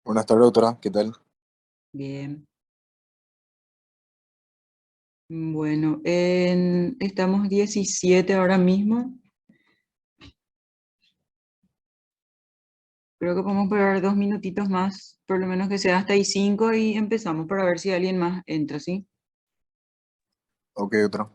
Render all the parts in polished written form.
Buenas tardes, doctora. ¿Qué tal? Bien, bueno, estamos 17 ahora mismo. Creo que podemos esperar 2 minutitos más, por lo menos que sea hasta ahí 5 y empezamos para ver si alguien más entra, ¿sí? Ok, doctora.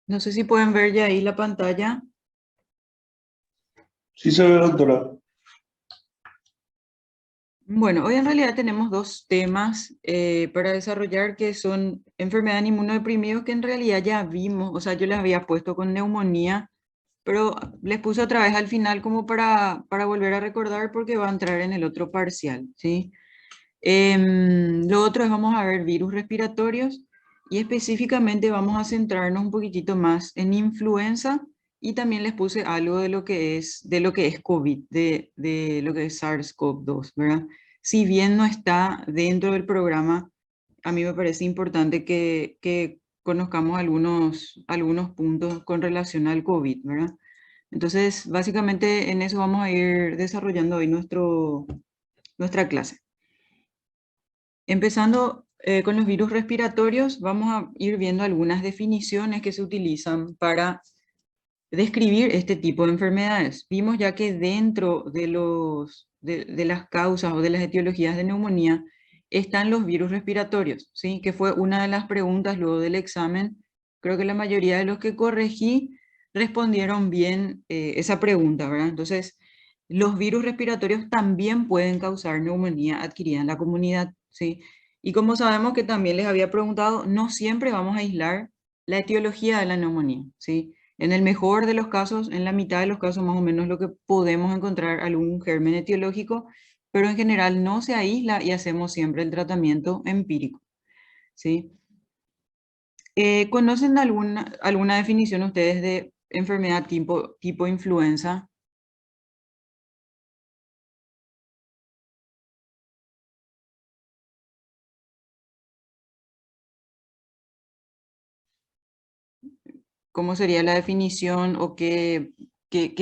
No sé si pueden ver ya ahí la pantalla. Sí se ve, doctora. Bueno, hoy en realidad tenemos dos temas para desarrollar que son enfermedad en inmunodeprimidos que en realidad ya vimos, o sea, yo les había puesto con neumonía, pero les puse otra vez al final como para volver a recordar porque va a entrar en el otro parcial, ¿sí? Lo otro es vamos a ver virus respiratorios y específicamente vamos a centrarnos un poquitito más en influenza y también les puse algo de lo que es COVID, de lo que es SARS-CoV-2, ¿verdad? Si bien no está dentro del programa, a mí me parece importante que conozcamos algunos puntos con relación al COVID, ¿verdad? Entonces, básicamente en eso vamos a ir desarrollando hoy nuestra clase. Empezando con los virus respiratorios, vamos a ir viendo algunas definiciones que se utilizan para describir este tipo de enfermedades. Vimos ya que dentro de las causas o de las etiologías de neumonía están los virus respiratorios, ¿sí? Que fue una de las preguntas luego del examen. Creo que la mayoría de los que corregí respondieron bien esa pregunta, ¿verdad? Entonces, los virus respiratorios también pueden causar neumonía adquirida en la comunidad, ¿sí? Y como sabemos que también les había preguntado, no siempre vamos a aislar la etiología de la neumonía, ¿sí? En el mejor de los casos, en la mitad de los casos más o menos lo que podemos encontrar algún germen etiológico, pero en general no se aísla y hacemos siempre el tratamiento empírico, ¿sí? ¿Conocen alguna definición ustedes de enfermedad tipo influenza? ¿Cómo sería la definición o qué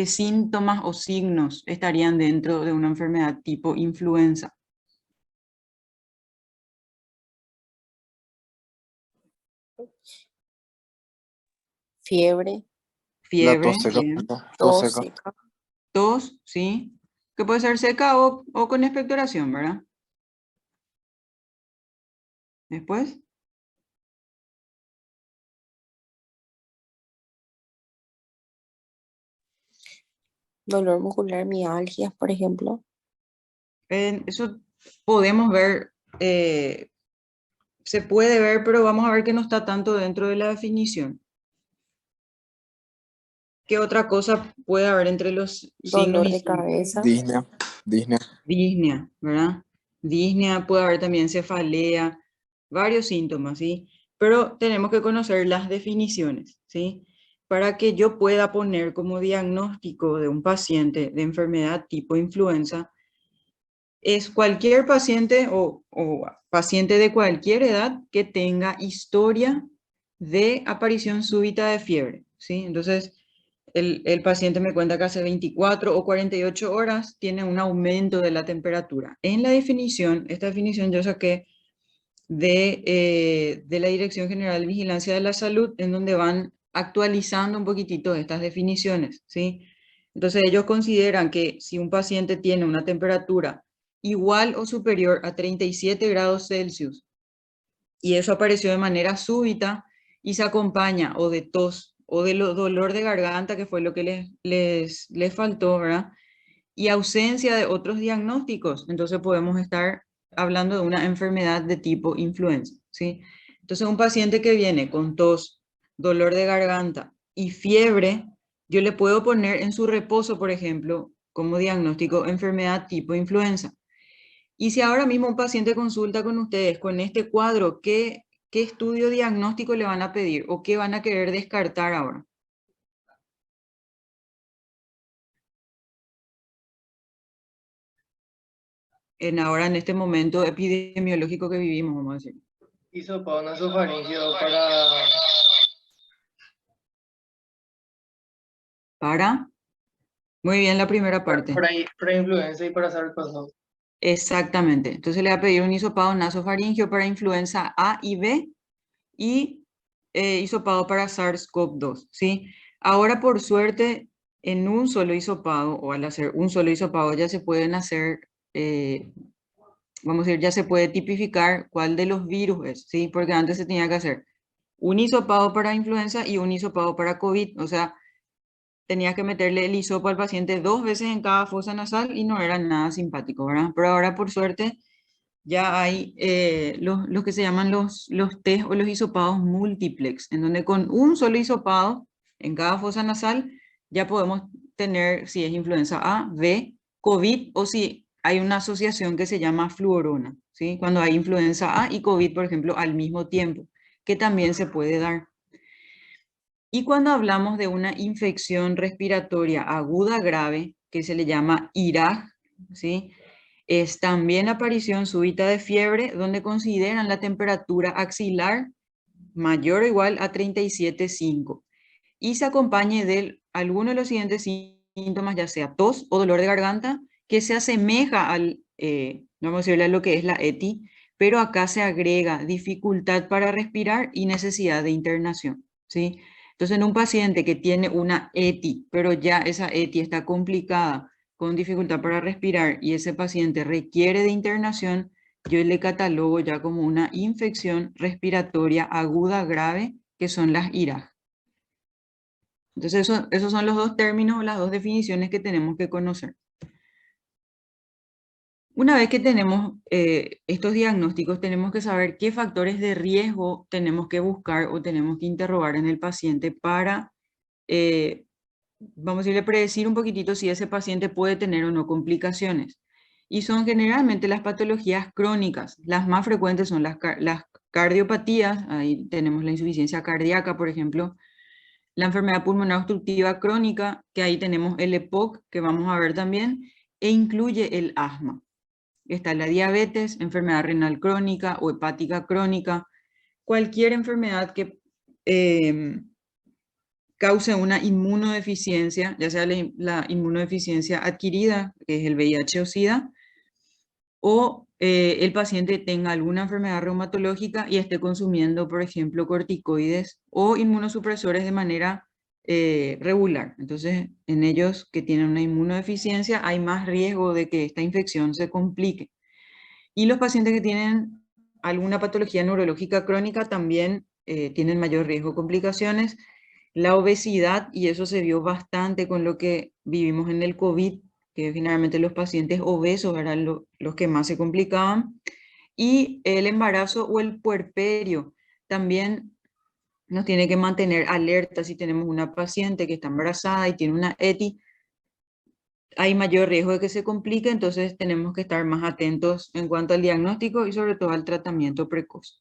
síntomas o signos estarían dentro de una enfermedad tipo influenza? fiebre, La tos fiebre, seca, bien, tos tos seca. seca, tos, ¿sí? Que puede ser seca o con expectoración, ¿verdad? Después, dolor muscular, mialgias, por ejemplo. eso podemos ver, se puede ver, pero vamos a ver que no está tanto dentro de la definición. ¿Qué otra cosa puede haber entre los signos Dolor y de síntomas? cabeza, Disnea, disnea. Disnea, ¿verdad? Disnea, puede haber también cefalea, varios síntomas, ¿sí? Pero tenemos que conocer las definiciones, ¿sí? Para que yo pueda poner como diagnóstico de un paciente de enfermedad tipo influenza, es cualquier paciente o paciente de cualquier edad que tenga historia de aparición súbita de fiebre, ¿sí? Entonces, el paciente me cuenta que hace 24 o 48 horas tiene un aumento de la temperatura. En la definición, esta definición yo saqué de la Dirección General de Vigilancia de la Salud, en donde van actualizando un poquitito estas definiciones, ¿sí? Entonces ellos consideran que si un paciente tiene una temperatura igual o superior a 37 grados Celsius y eso apareció de manera súbita y se acompaña o de tos o de dolor de garganta, que fue lo que les faltó, ¿verdad? Y ausencia de otros diagnósticos, entonces podemos estar hablando de una enfermedad de tipo influenza, ¿sí? Entonces un paciente que viene con tos, dolor de garganta y fiebre, yo le puedo poner en su reposo, por ejemplo, como diagnóstico enfermedad tipo influenza. Y si ahora mismo un paciente consulta con ustedes con este cuadro, ¿qué estudio diagnóstico le van a pedir o qué van a querer descartar ahora? Ahora en este momento epidemiológico que vivimos, vamos a decir. Hisopado nasofaríngeo Para, muy bien la primera parte. para influenza y para SARS-CoV-2. Exactamente. Entonces le va a pedir un hisopado nasofaríngeo para influenza A y B y hisopado para SARS-CoV-2, ¿sí? Ahora, por suerte, en un solo hisopado, o al hacer un solo hisopado, ya se pueden hacer, vamos a decir, ya se puede tipificar cuál de los virus es, ¿sí? Porque antes se tenía que hacer un hisopado para influenza y un hisopado para COVID, o sea, tenía que meterle el hisopo al paciente 2 veces en cada fosa nasal y no era nada simpático, ¿verdad? Pero ahora, por suerte, ya hay los que se llaman los test o los hisopados múltiplex, en donde con un solo hisopado en cada fosa nasal ya podemos tener si es influenza A, B, COVID o si hay una asociación que se llama fluorona, ¿sí? Cuando hay influenza A y COVID, por ejemplo, al mismo tiempo, que también se puede dar. Y cuando hablamos de una infección respiratoria aguda grave, que se le llama IRAG, ¿sí? Es también aparición súbita de fiebre, donde consideran la temperatura axilar mayor o igual a 37,5 y se acompañe de alguno de los siguientes síntomas, ya sea tos o dolor de garganta, que se asemeja al, vamos a decirle a lo que es la ETI, pero acá se agrega dificultad para respirar y necesidad de internación, ¿sí? Entonces, en un paciente que tiene una ETI, pero ya esa ETI está complicada, con dificultad para respirar y ese paciente requiere de internación, yo le catalogo ya como una infección respiratoria aguda grave, que son las IRAG. Entonces, esos son los dos términos o las dos definiciones que tenemos que conocer. Una vez que tenemos estos diagnósticos, tenemos que saber qué factores de riesgo tenemos que buscar o tenemos que interrogar en el paciente para, vamos a decirle, predecir un poquitito si ese paciente puede tener o no complicaciones. Y son generalmente las patologías crónicas. Las más frecuentes son las cardiopatías, ahí tenemos la insuficiencia cardíaca, por ejemplo, la enfermedad pulmonar obstructiva crónica, que ahí tenemos el EPOC, que vamos a ver también, e incluye el asma. Está la diabetes, enfermedad renal crónica o hepática crónica, cualquier enfermedad que cause una inmunodeficiencia, ya sea la inmunodeficiencia adquirida, que es el VIH o SIDA, o el paciente tenga alguna enfermedad reumatológica y esté consumiendo, por ejemplo, corticoides o inmunosupresores de manera regular. Entonces, en ellos que tienen una inmunodeficiencia hay más riesgo de que esta infección se complique. Y los pacientes que tienen alguna patología neurológica crónica también tienen mayor riesgo de complicaciones. La obesidad, y eso se vio bastante con lo que vivimos en el COVID, que finalmente los pacientes obesos eran los que más se complicaban, y el embarazo o el puerperio también nos tiene que mantener alerta. Si tenemos una paciente que está embarazada y tiene una ETI, hay mayor riesgo de que se complique, entonces tenemos que estar más atentos en cuanto al diagnóstico y sobre todo al tratamiento precoz.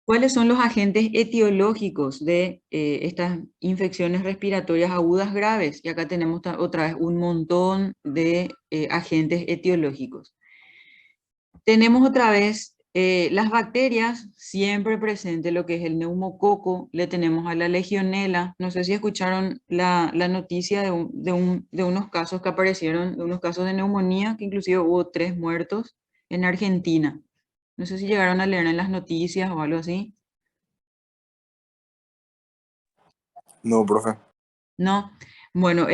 ¿Cuáles son los agentes etiológicos de estas infecciones respiratorias agudas graves? Y acá tenemos otra vez un montón de agentes etiológicos. Tenemos otra vez las bacterias, siempre presente lo que es el neumococo, le tenemos a la legionela. No sé si escucharon la noticia de unos casos que aparecieron, de unos casos de neumonía, que inclusive hubo 3 muertos en Argentina. No sé si llegaron a leer en las noticias o algo así. No, profe. No, bueno,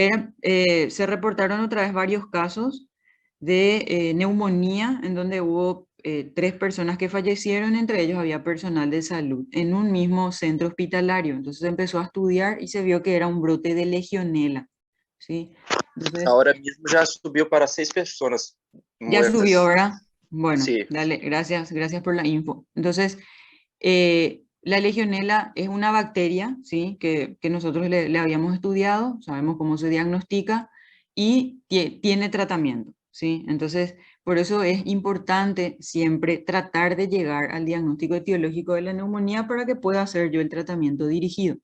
se reportaron otra vez varios casos de neumonía en donde hubo 3 personas que fallecieron, entre ellos había personal de salud en un mismo centro hospitalario. Entonces se empezó a estudiar y se vio que era un brote de legionela, ¿sí? Entonces, Ahora mismo ya subió para 6 personas ya subió, muertas. ¿verdad? Bueno, Sí. dale, gracias por la info. Entonces, la legionela es una bacteria, ¿sí? que nosotros le habíamos estudiado, sabemos cómo se diagnostica y tiene tratamiento, ¿sí? Entonces, por eso es importante siempre tratar de llegar al diagnóstico etiológico de la neumonía para que pueda hacer yo el tratamiento dirigido.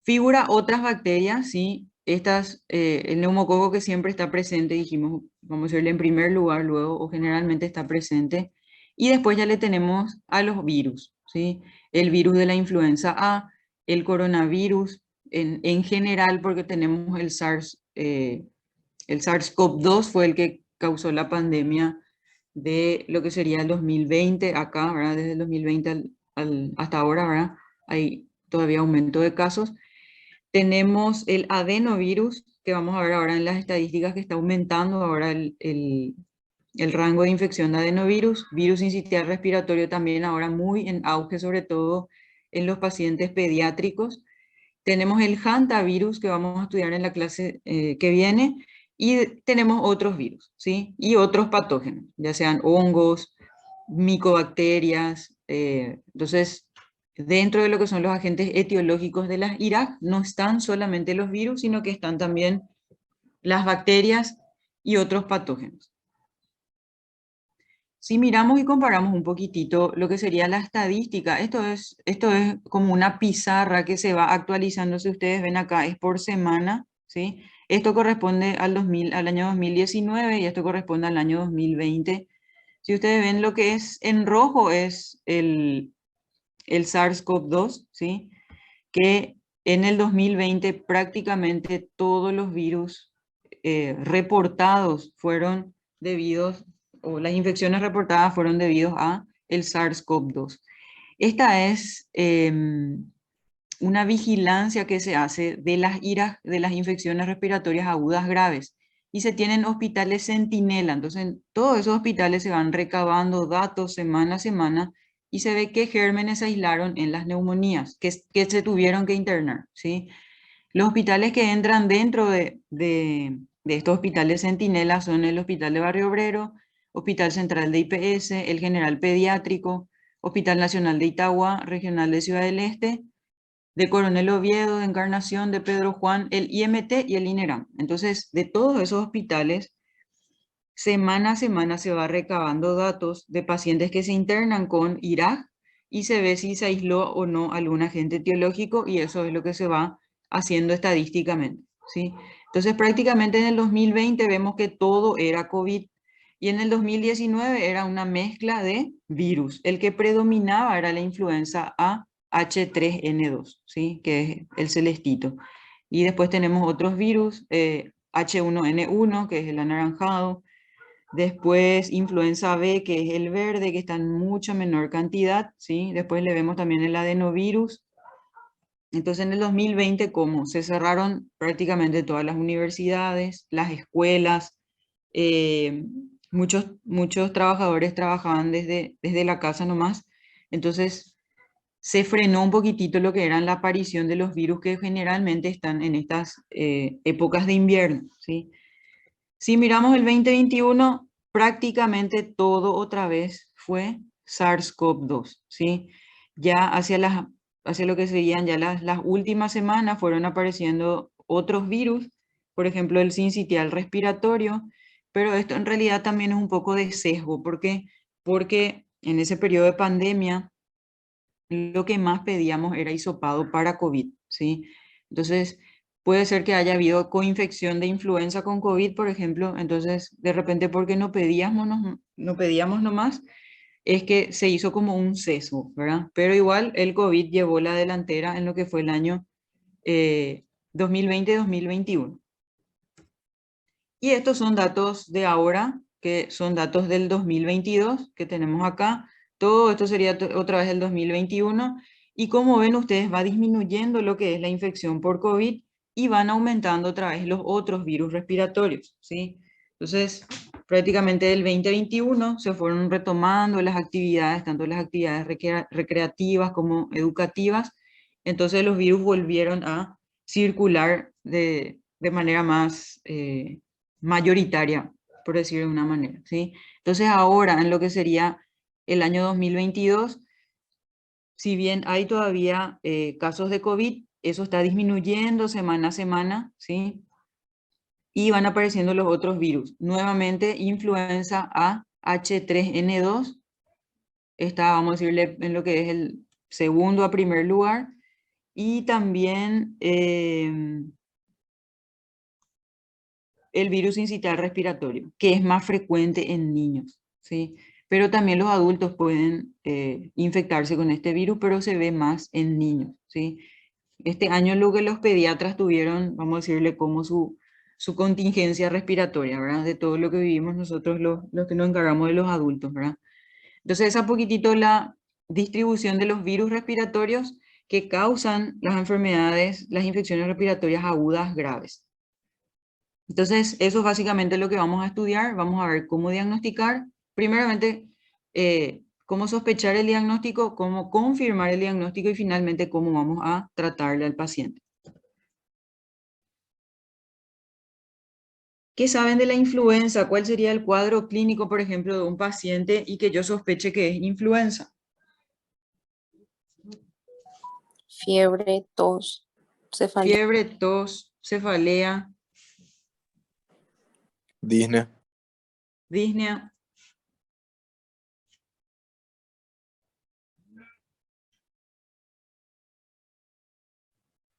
Figura otras bacterias, ¿sí? El neumococo que siempre está presente, dijimos, vamos a decirle en primer lugar luego, o generalmente está presente. Y después ya le tenemos a los virus, ¿sí? El virus de la influenza A, el coronavirus en general, porque tenemos el SARS-CoV-2 fue el que causó la pandemia de lo que sería el 2020 acá, ¿verdad? Desde el 2020 hasta ahora, ¿verdad? Hay todavía aumento de casos. Tenemos el adenovirus, que vamos a ver ahora en las estadísticas que está aumentando ahora el rango de infección de adenovirus. Virus sincitial respiratorio también ahora muy en auge, sobre todo en los pacientes pediátricos. Tenemos el hantavirus que vamos a estudiar en la clase que viene. Y tenemos otros virus, ¿sí? Y otros patógenos, ya sean hongos, micobacterias. Entonces, dentro de lo que son los agentes etiológicos de las IRAC, no están solamente los virus, sino que están también las bacterias y otros patógenos. Si miramos y comparamos un poquitito lo que sería la estadística, esto es como una pizarra que se va actualizando, si ustedes ven acá, es por semana, ¿sí? Esto corresponde al año 2019 y esto corresponde al año 2020. Si ustedes ven lo que es en rojo es el SARS-CoV-2, ¿sí? Que en el 2020 prácticamente todos los virus reportados fueron debidos, o las infecciones reportadas fueron debidos a el SARS-CoV-2. Esta es una vigilancia que se hace de las infecciones respiratorias agudas graves y se tienen hospitales centinela. Entonces, en todos esos hospitales se van recabando datos semana a semana y se ve qué gérmenes se aislaron en las neumonías, que se tuvieron que internar, ¿sí? Los hospitales que entran dentro de estos hospitales centinela son el Hospital de Barrio Obrero, Hospital Central de IPS, el General Pediátrico, Hospital Nacional de Itagua, Regional de Ciudad del Este, de Coronel Oviedo, de Encarnación, de Pedro Juan, el IMT y el INERAM. Entonces, de todos esos hospitales, semana a semana se va recabando datos de pacientes que se internan con IRAG y se ve si se aisló o no algún agente etiológico y eso es lo que se va haciendo estadísticamente, ¿sí? Entonces, prácticamente en el 2020 vemos que todo era COVID y en el 2019 era una mezcla de virus. El que predominaba era la influenza A H3N2, ¿sí? Que es el celestito. Y después tenemos otros virus, H1N1, que es el anaranjado. Después influenza B, que es el verde, que está en mucha menor cantidad, ¿sí? Después le vemos también el adenovirus. Entonces en el 2020, ¿cómo? Se cerraron prácticamente todas las universidades, las escuelas, muchos trabajadores trabajaban desde la casa nomás. Entonces se frenó un poquitito lo que era la aparición de los virus que generalmente están en estas épocas de invierno, ¿sí? Si miramos el 2021, prácticamente todo otra vez fue SARS-CoV-2, ¿sí? Ya hacia lo que serían ya las últimas semanas fueron apareciendo otros virus, por ejemplo el sincitial respiratorio, pero esto en realidad también es un poco de sesgo. ¿Por qué? Porque en ese periodo de pandemia lo que más pedíamos era hisopado para COVID, ¿sí? Entonces, puede ser que haya habido coinfección de influenza con COVID, por ejemplo, entonces de repente porque no pedíamos nomás, es que se hizo como un sesgo, ¿verdad? Pero igual el COVID llevó la delantera en lo que fue el año 2020-2021. Y estos son datos de ahora, que son datos del 2022 que tenemos acá. Todo esto sería otra vez el 2021. Y como ven ustedes, va disminuyendo lo que es la infección por COVID y van aumentando otra vez los otros virus respiratorios, ¿sí? Entonces, prácticamente del 2021 se fueron retomando las actividades, tanto las actividades recreativas como educativas. Entonces los virus volvieron a circular de manera más mayoritaria, por decirlo de una manera, ¿sí? Entonces ahora, en lo que sería el año 2022, si bien hay todavía casos de COVID, eso está disminuyendo semana a semana, ¿sí? Y van apareciendo los otros virus. Nuevamente, influenza A, H3N2, está, vamos a decirle, en lo que es el segundo a primer lugar. Y también el virus sincitial respiratorio, que es más frecuente en niños, ¿sí? Pero también los adultos pueden infectarse con este virus, pero se ve más en niños, ¿sí? Este año lo que los pediatras tuvieron, vamos a decirle, como su contingencia respiratoria, ¿verdad? De todo lo que vivimos nosotros los que nos encargamos de los adultos, ¿verdad? Entonces, esa poquitito la distribución de los virus respiratorios que causan las enfermedades, las infecciones respiratorias agudas graves. Entonces, eso es básicamente lo que vamos a estudiar. Vamos a ver cómo diagnosticar. Primeramente, cómo sospechar el diagnóstico, cómo confirmar el diagnóstico y finalmente cómo vamos a tratarle al paciente. ¿Qué saben de la influenza? ¿Cuál sería el cuadro clínico, por ejemplo, de un paciente y que yo sospeche que es influenza? Fiebre, tos, cefalea. Fiebre, tos, cefalea, Disney. disnea.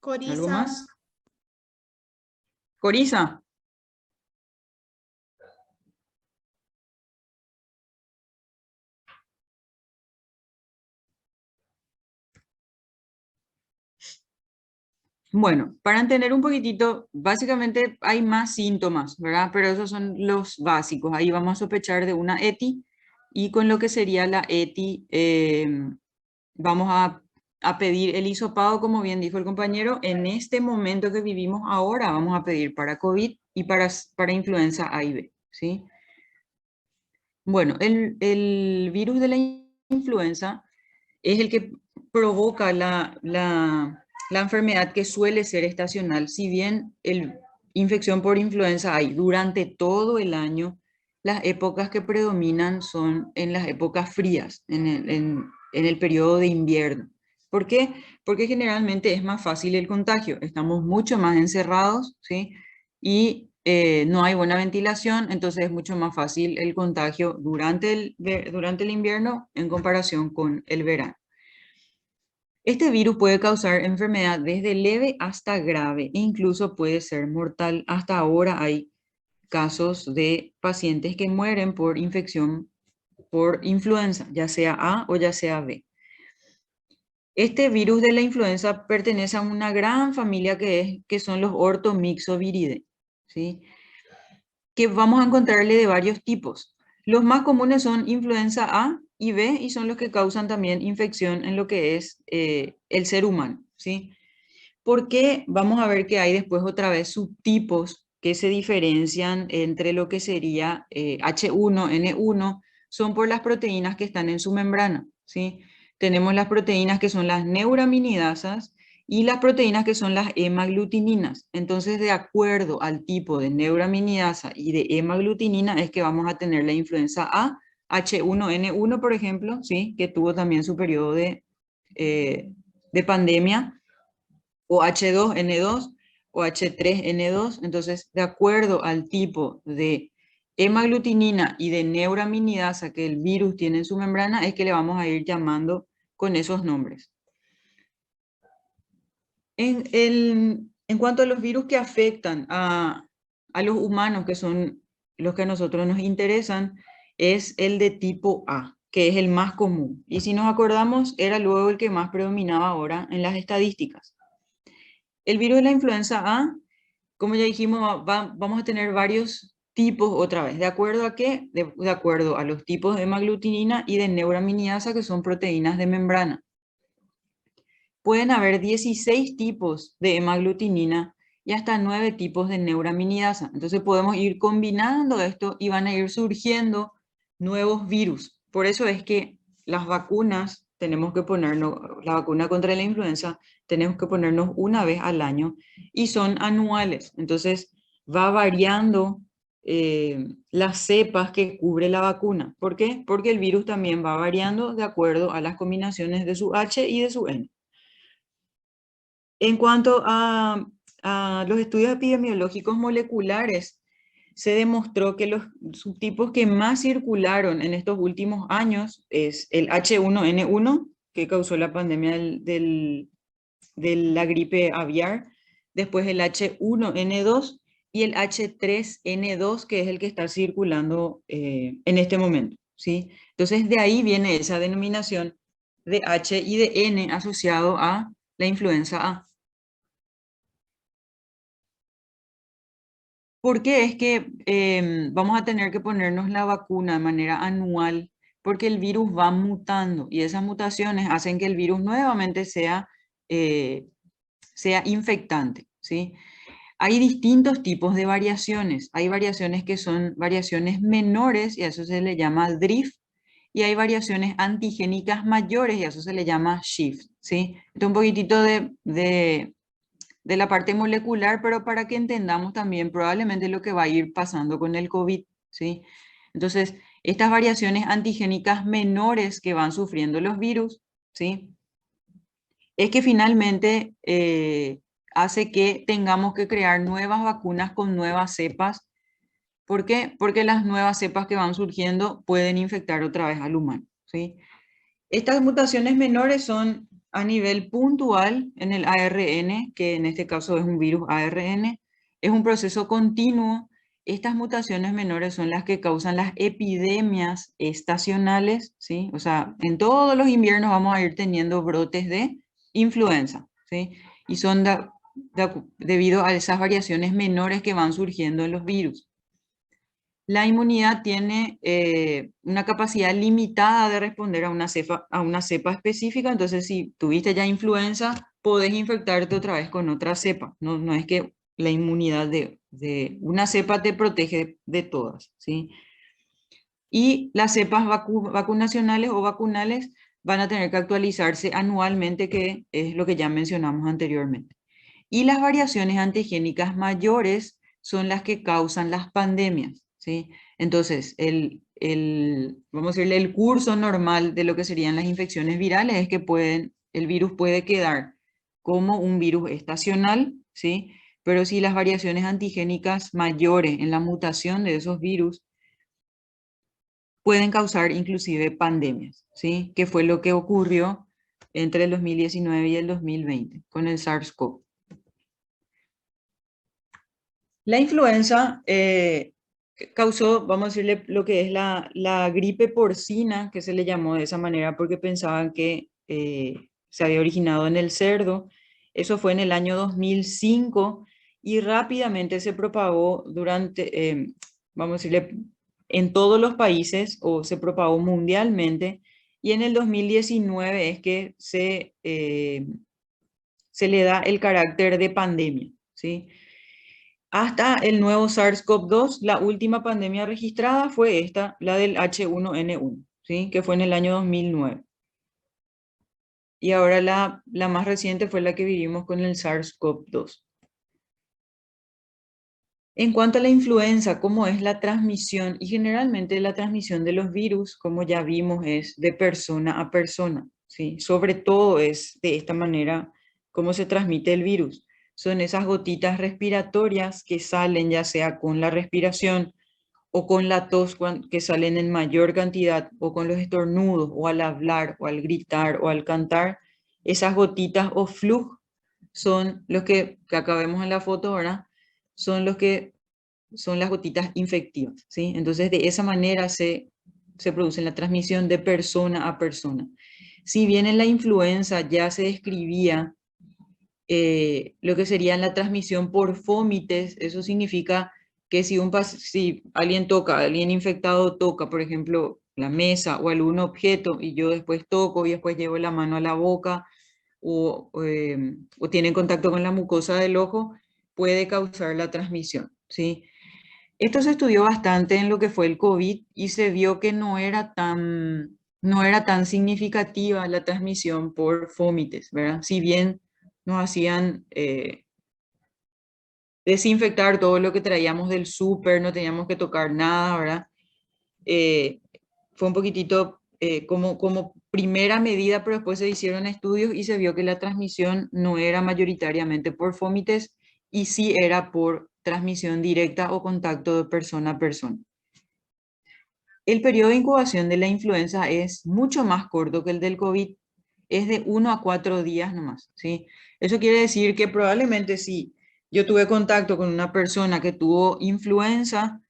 ¿Algo Coriza. más? Coriza. Bueno, para entender un poquitito, básicamente hay más síntomas, ¿verdad? Pero esos son los básicos. Ahí vamos a sospechar de una ETI y con lo que sería la ETI vamos a pedir el hisopado, como bien dijo el compañero. En este momento que vivimos ahora vamos a pedir para COVID y para influenza A y B, ¿sí? Bueno, el virus de la influenza es el que provoca la enfermedad que suele ser estacional. Si bien infección por influenza hay durante todo el año, las épocas que predominan son en las épocas frías, en el periodo de invierno. ¿Por qué? Porque generalmente es más fácil el contagio. Estamos mucho más encerrados, ¿sí? Y no hay buena ventilación, entonces es mucho más fácil el contagio durante el invierno en comparación con el verano. Este virus puede causar enfermedad desde leve hasta grave e incluso puede ser mortal. Hasta ahora hay casos de pacientes que mueren por infección por influenza, ya sea A o ya sea B. Este virus de la influenza pertenece a una gran familia que son los ortomyxoviridae. ¿sí? Que vamos a encontrarle de varios tipos. Los más comunes son influenza A y B y son los que causan también infección en lo que es el ser humano, ¿sí? Porque vamos a ver que hay después otra vez subtipos que se diferencian entre lo que sería H1N1, son por las proteínas que están en su membrana, ¿sí? Tenemos las proteínas que son las neuraminidasas y las proteínas que son las hemaglutininas. Entonces, de acuerdo al tipo de neuraminidasa y de hemaglutinina es que vamos a tener la influenza A, H1N1, por ejemplo, ¿sí? Que tuvo también su periodo de pandemia, o H2N2 o H3N2. Entonces, de acuerdo al tipo de hemaglutinina y de neuraminidasa que el virus tiene en su membrana, es que le vamos a ir llamando con esos nombres. En cuanto a los virus que afectan a los humanos, que son los que a nosotros nos interesan, es el de tipo A, que es el más común. Y si nos acordamos, era luego el que más predominaba ahora en las estadísticas. El virus de la influenza A, como ya dijimos, vamos a tener varios tipos otra vez. ¿De acuerdo a qué? De acuerdo a los tipos de hemaglutinina y de neuraminidasa, que son proteínas de membrana. Pueden haber 16 tipos de hemaglutinina y hasta 9 tipos de neuraminidasa. Entonces podemos ir combinando esto y van a ir surgiendo nuevos virus. Por eso es que las vacunas, tenemos que ponernos, la vacuna contra la influenza, tenemos que ponernos una vez al año y son anuales. Entonces va variando las cepas que cubre la vacuna. ¿Por qué? Porque el virus también va variando de acuerdo a las combinaciones de su H y de su N. En cuanto a los estudios epidemiológicos moleculares, se demostró que los subtipos que más circularon en estos últimos años es el H1N1, que causó la pandemia de la gripe aviar, después el H1N2 y el H3N2, que es el que está circulando en este momento, ¿sí? Entonces, de ahí viene esa denominación de H y de N asociado a la influenza A. ¿Por qué es que vamos a tener que ponernos la vacuna de manera anual? Porque el virus va mutando y esas mutaciones hacen que el virus nuevamente sea infectante, ¿sí? Hay distintos tipos de variaciones. Hay variaciones que son variaciones menores y a eso se le llama drift. Y hay variaciones antigénicas mayores y a eso se le llama shift, ¿sí? Esto es un poquitito de la parte molecular, pero para que entendamos también probablemente lo que va a ir pasando con el COVID, ¿sí? Entonces, estas variaciones antigénicas menores que van sufriendo los virus, ¿sí? Es que finalmente hace que tengamos que crear nuevas vacunas con nuevas cepas. ¿Por qué? Porque las nuevas cepas que van surgiendo pueden infectar otra vez al humano, ¿sí? Estas mutaciones menores son a nivel puntual en el ARN, que en este caso es un virus ARN, es un proceso continuo. Estas mutaciones menores son las que causan las epidemias estacionales, ¿sí? O sea, en todos los inviernos vamos a ir teniendo brotes de influenza, ¿sí? Y son debido a esas variaciones menores que van surgiendo en los virus. La inmunidad tiene una capacidad limitada de responder a una cepa específica, entonces si tuviste ya influenza, podés infectarte otra vez con otra cepa. No es que la inmunidad de una cepa te protege de todas, ¿sí? Y las cepas vacunacionales o vacunales van a tener que actualizarse anualmente, que es lo que ya mencionamos anteriormente. Y las variaciones antigénicas mayores son las que causan las pandemias, ¿sí? Entonces, vamos a decirle, el curso normal de lo que serían las infecciones virales es que el virus puede quedar como un virus estacional, ¿sí? Pero si las variaciones antigénicas mayores en la mutación de esos virus pueden causar inclusive pandemias, ¿sí? Que fue lo que ocurrió entre el 2019 y el 2020 con el SARS-CoV. La influenza causó, vamos a decirle, lo que es la gripe porcina, que se le llamó de esa manera porque pensaban que se había originado en el cerdo. Eso fue en el año 2005 y rápidamente se propagó vamos a decirle, en todos los países o se propagó mundialmente, y en el 2019 es que se le da el carácter de pandemia, ¿sí? Hasta el nuevo SARS-CoV-2, la última pandemia registrada fue esta, la del H1N1, ¿sí? Que fue en el año 2009. Y ahora la más reciente fue la que vivimos con el SARS-CoV-2. En cuanto a la influenza, ¿cómo es la transmisión? Y generalmente la transmisión de los virus, como ya vimos, es de persona a persona, ¿sí? Sobre todo es de esta manera cómo se transmite el virus. Son esas gotitas respiratorias que salen ya sea con la respiración o con la tos que salen en mayor cantidad, o con los estornudos, o al hablar, o al gritar, o al cantar. Esas gotitas o flujos son los que acá vemos en la foto, ¿verdad? Son los que son las gotitas infectivas, ¿sí? Entonces, de esa manera se produce la transmisión de persona a persona. Si bien en la influenza ya se describía lo que sería la transmisión por fomites, eso significa que si alguien toca, alguien infectado toca, por ejemplo, la mesa o algún objeto, y yo después toco y después llevo la mano a la boca, o tiene contacto con la mucosa del ojo, puede causar la transmisión, ¿sí? Esto se estudió bastante en lo que fue el COVID y se vio que no era tan significativa la transmisión por fomites, ¿verdad? Si bien nos hacían desinfectar todo lo que traíamos del súper, no teníamos que tocar nada, ¿verdad? Fue un poquitito como primera medida, pero después se hicieron estudios y se vio que la transmisión no era mayoritariamente por fomites y sí era por transmisión directa o contacto de persona a persona. El periodo de incubación de la influenza es mucho más corto que el del COVID, es de 1 a 4 días nomás, ¿sí? Eso quiere decir que probablemente si yo tuve contacto con una persona que tuvo influenza,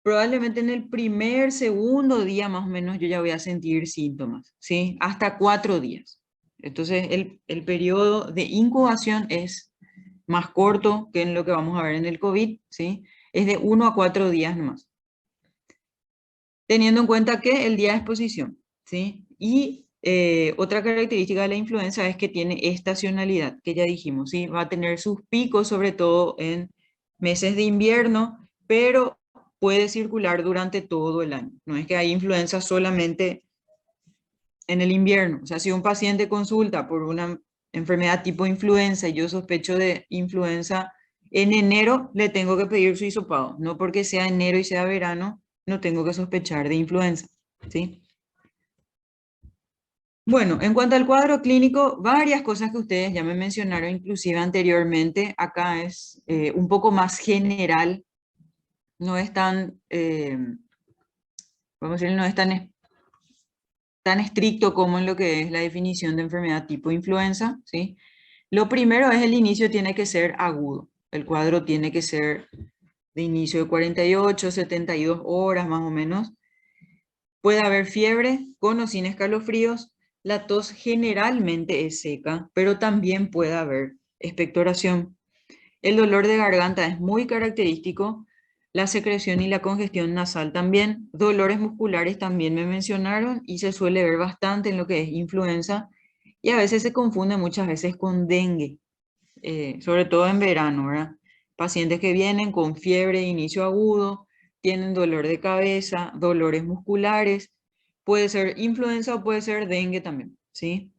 probablemente en el segundo día más o menos yo ya voy a sentir síntomas, ¿sí? Hasta 4 días. Entonces el periodo de incubación es más corto que en lo que vamos a ver en el COVID, ¿sí? Es de 1 a 4 días nomás. Teniendo en cuenta que el día de exposición, ¿sí? Y otra característica de la influenza es que tiene estacionalidad, que ya dijimos, ¿sí? Va a tener sus picos, sobre todo en meses de invierno, pero puede circular durante todo el año. No es que hay influenza solamente en el invierno. O sea, si un paciente consulta por una enfermedad tipo influenza y yo sospecho de influenza en enero, le tengo que pedir su hisopado. No porque sea enero y sea verano, no tengo que sospechar de influenza, ¿sí? Bueno, en cuanto al cuadro clínico, varias cosas que ustedes ya me mencionaron inclusive anteriormente. Acá es un poco más general, no es tan, vamos a decir, no es tan estricto como en lo que es la definición de enfermedad tipo influenza, ¿sí? Lo primero es el inicio tiene que ser agudo. El cuadro tiene que ser de inicio de 48, 72 horas más o menos. Puede haber fiebre con o sin escalofríos. La tos generalmente es seca, pero también puede haber expectoración. El dolor de garganta es muy característico. La secreción y la congestión nasal también. Dolores musculares también me mencionaron y se suele ver bastante en lo que es influenza. Y a veces se confunde muchas veces con dengue, sobre todo en verano, ¿verdad? Pacientes que vienen con fiebre de inicio agudo, tienen dolor de cabeza, dolores musculares, puede ser influenza o puede ser dengue también, ¿sí?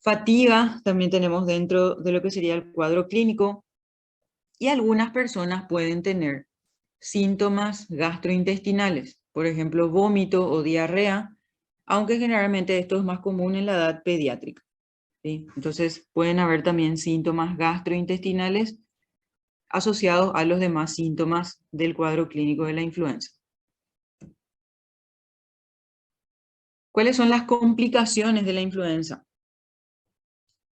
Fatiga también tenemos dentro de lo que sería el cuadro clínico, y algunas personas pueden tener síntomas gastrointestinales, por ejemplo, vómito o diarrea, aunque generalmente esto es más común en la edad pediátrica, ¿sí? Entonces pueden haber también síntomas gastrointestinales asociados a los demás síntomas del cuadro clínico de la influenza. ¿Cuáles son las complicaciones de la influenza?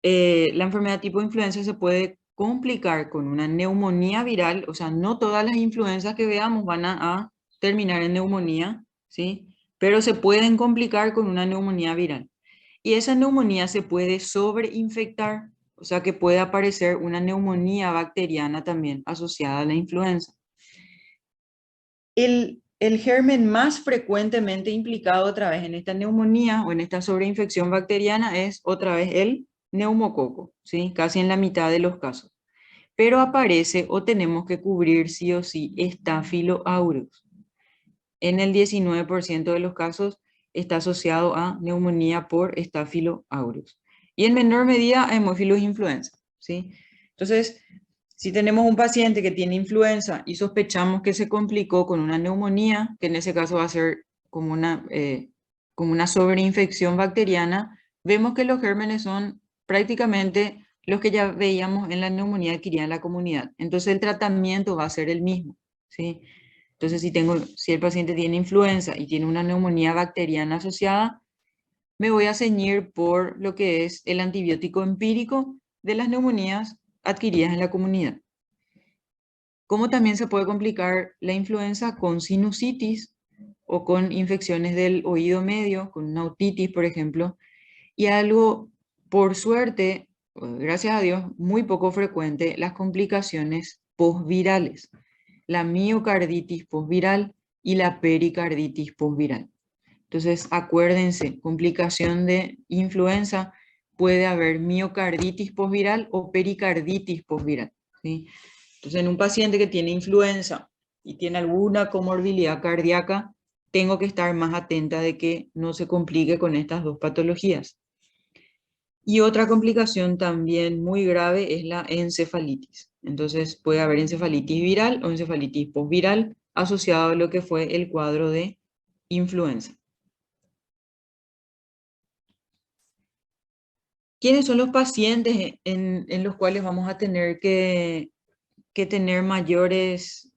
La enfermedad tipo influenza se puede complicar con una neumonía viral, o sea, no todas las influencias que veamos van a terminar en neumonía, ¿sí? Pero se pueden complicar con una neumonía viral. Y esa neumonía se puede sobreinfectar, O sea que puede aparecer una neumonía bacteriana también asociada a la influenza. El germen más frecuentemente implicado otra vez en esta neumonía o en esta sobreinfección bacteriana es otra vez el neumococo, ¿sí? Casi en la mitad de los casos. Pero aparece o tenemos que cubrir sí o sí Staphylo aureus. En el 19% de los casos está asociado a neumonía por Staphylo aureus. Y en menor medida a Haemophilus influenza, ¿sí? Entonces, si tenemos un paciente que tiene influenza y sospechamos que se complicó con una neumonía, que en ese caso va a ser como una sobreinfección bacteriana, vemos que los gérmenes son prácticamente los que ya veíamos en la neumonía adquirida en la comunidad. Entonces el tratamiento va a ser el mismo, ¿sí? Entonces si el paciente tiene influenza y tiene una neumonía bacteriana asociada, me voy a ceñir por lo que es el antibiótico empírico de las neumonías adquiridas en la comunidad. Como también se puede complicar la influenza con sinusitis o con infecciones del oído medio, con una otitis, por ejemplo, y algo, por suerte, gracias a Dios, muy poco frecuente, las complicaciones postvirales, la miocarditis postviral y la pericarditis postviral. Entonces, acuérdense, complicación de influenza, puede haber miocarditis postviral o pericarditis postviral, ¿sí? Entonces, en un paciente que tiene influenza y tiene alguna comorbilidad cardíaca, tengo que estar más atenta de que no se complique con estas dos patologías. Y otra complicación también muy grave es la encefalitis. Entonces, puede haber encefalitis viral o encefalitis postviral asociado a lo que fue el cuadro de influenza. ¿Quiénes son los pacientes en los cuales vamos a tener que tener mayores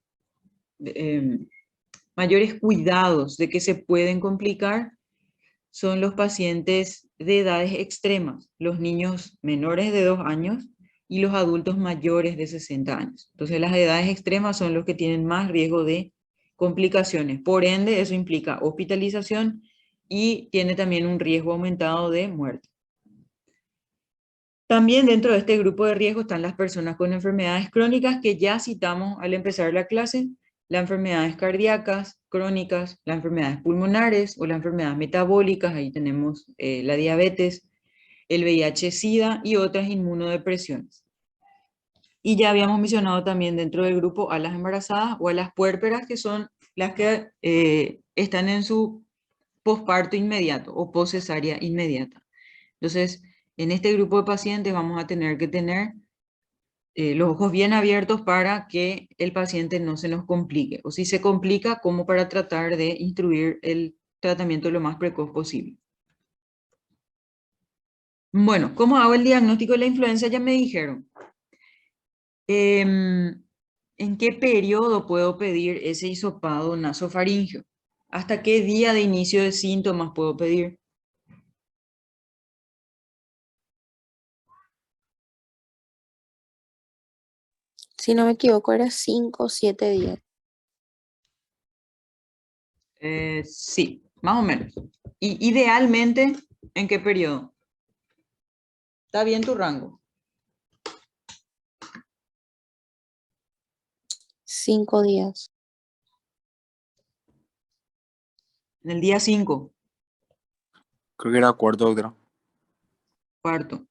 cuidados de que se pueden complicar? Son los pacientes de edades extremas, los niños menores de 2 años y los adultos mayores de 60 años. Entonces las edades extremas son los que tienen más riesgo de complicaciones. Por ende, eso implica hospitalización y tiene también un riesgo aumentado de muerte. También dentro de este grupo de riesgo están las personas con enfermedades crónicas que ya citamos al empezar la clase, las enfermedades cardíacas crónicas, las enfermedades pulmonares o las enfermedades metabólicas, ahí tenemos la diabetes, el VIH-Sida y otras inmunodepresiones. Y ya habíamos mencionado también dentro del grupo a las embarazadas o a las puérperas, que son las que están en su posparto inmediato o poscesárea inmediata. Entonces, en este grupo de pacientes vamos a tener que tener los ojos bien abiertos para que el paciente no se nos complique. O si se complica, como para tratar de instruir el tratamiento lo más precoz posible. Bueno, ¿cómo hago el diagnóstico de la influenza? Ya me dijeron. ¿En qué periodo puedo pedir ese hisopado nasofaríngeo? ¿Hasta qué día de inicio de síntomas puedo pedir? Si no me equivoco, era 5 o 7 días. Sí, más o menos. Y idealmente, ¿en qué periodo? ¿Está bien tu rango? 5 días. En el día 5, Creo que era cuarto, doctora. cuarto.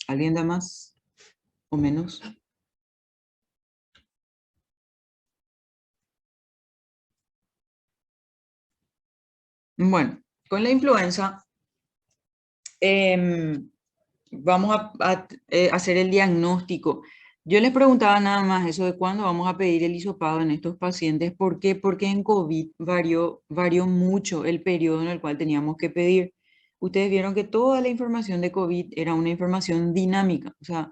¿Alguien da más o menos? Bueno, con la influenza vamos a hacer el diagnóstico. Yo les preguntaba nada más eso de cuándo vamos a pedir el hisopado en estos pacientes. ¿Por qué? Porque en COVID varió mucho el periodo en el cual teníamos que pedir. Ustedes vieron que toda la información de COVID era una información dinámica, o sea,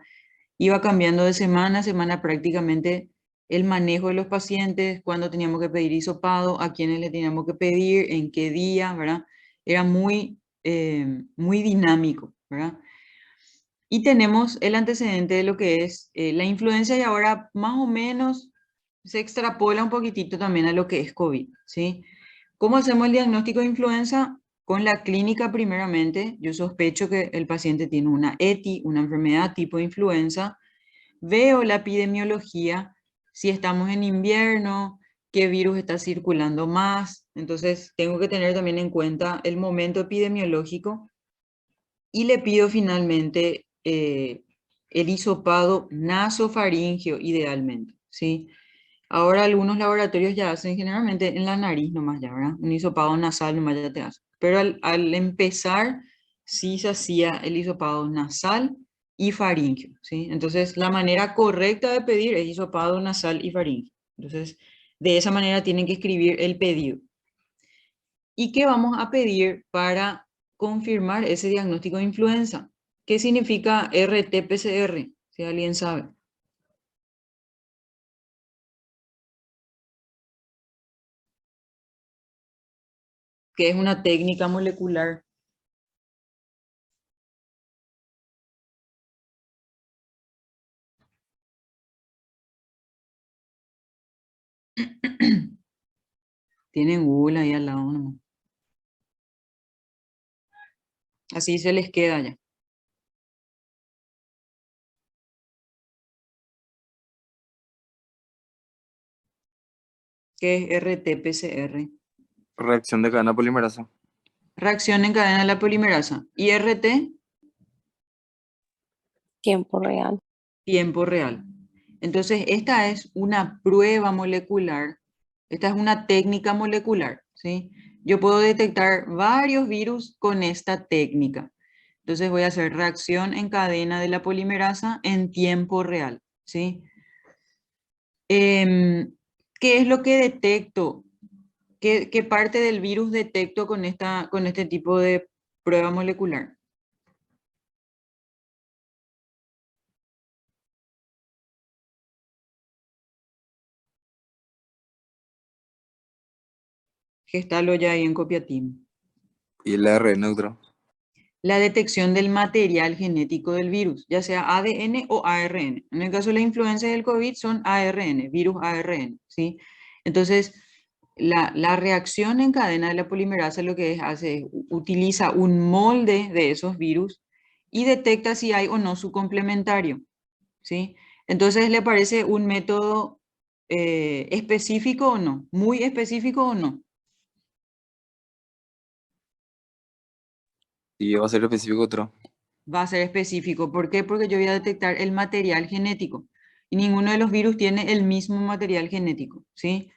iba cambiando de semana a semana prácticamente el manejo de los pacientes, cuándo teníamos que pedir hisopado, a quiénes le teníamos que pedir, en qué día, ¿verdad? Era muy dinámico, ¿verdad? Y tenemos el antecedente de lo que es la influenza y ahora más o menos se extrapola un poquitito también a lo que es COVID, ¿sí? ¿Cómo hacemos el diagnóstico de influenza? Con la clínica primeramente, yo sospecho que el paciente tiene una ETI, una enfermedad tipo influenza. Veo la epidemiología, si estamos en invierno, qué virus está circulando más. Entonces, tengo que tener también en cuenta el momento epidemiológico y le pido finalmente el hisopado nasofaringeo idealmente, ¿sí? Ahora algunos laboratorios ya hacen generalmente en la nariz nomás ya, ¿verdad? Un hisopado nasal nomás ya te hace. Pero al empezar sí se hacía el hisopado nasal y faríngeo, ¿sí? Entonces la manera correcta de pedir es hisopado nasal y faríngeo. Entonces de esa manera tienen que escribir el pedido. ¿Y qué vamos a pedir para confirmar ese diagnóstico de influenza? ¿Qué significa RT-PCR? Si alguien sabe. Que es una técnica molecular. Tienen Google ahí al lado nomás. Así se les queda ya. ¿Qué es RT-PCR? Reacción de cadena polimerasa. Reacción en cadena de la polimerasa. ¿Y RT? Tiempo real. Tiempo real. Entonces, esta es una prueba molecular. Esta es una técnica molecular, ¿sí? Yo puedo detectar varios virus con esta técnica. Entonces voy a hacer reacción en cadena de la polimerasa en tiempo real, ¿sí? ¿Qué es lo que detecto? ¿Qué parte del virus detecto con este tipo de prueba molecular? Gestalo ya ahí en Copiatim. Y el R neutro. La detección del material genético del virus, ya sea ADN o ARN. En el caso de la influenza y del COVID son ARN, virus ARN, ¿sí? Entonces, la reacción en cadena de la polimerasa lo que hace es utiliza un molde de esos virus y detecta si hay o no su complementario, ¿sí? Entonces, ¿le parece un método específico o no? ¿Muy específico o no? Y va a ser específico otro. Va a ser específico. ¿Por qué? Porque yo voy a detectar el material genético. Y ninguno de los virus tiene el mismo material genético, ¿sí?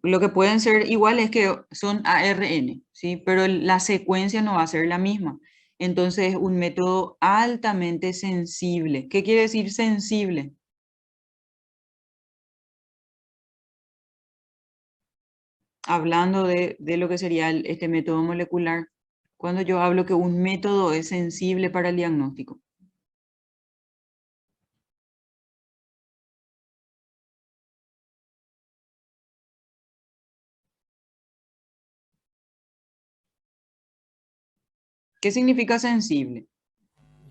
Lo que pueden ser igual es que son ARN, ¿sí? Pero la secuencia no va a ser la misma. Entonces es un método altamente sensible. ¿Qué quiere decir sensible? Hablando de lo que sería este método molecular, cuando yo hablo que un método es sensible para el diagnóstico. ¿Qué significa sensible?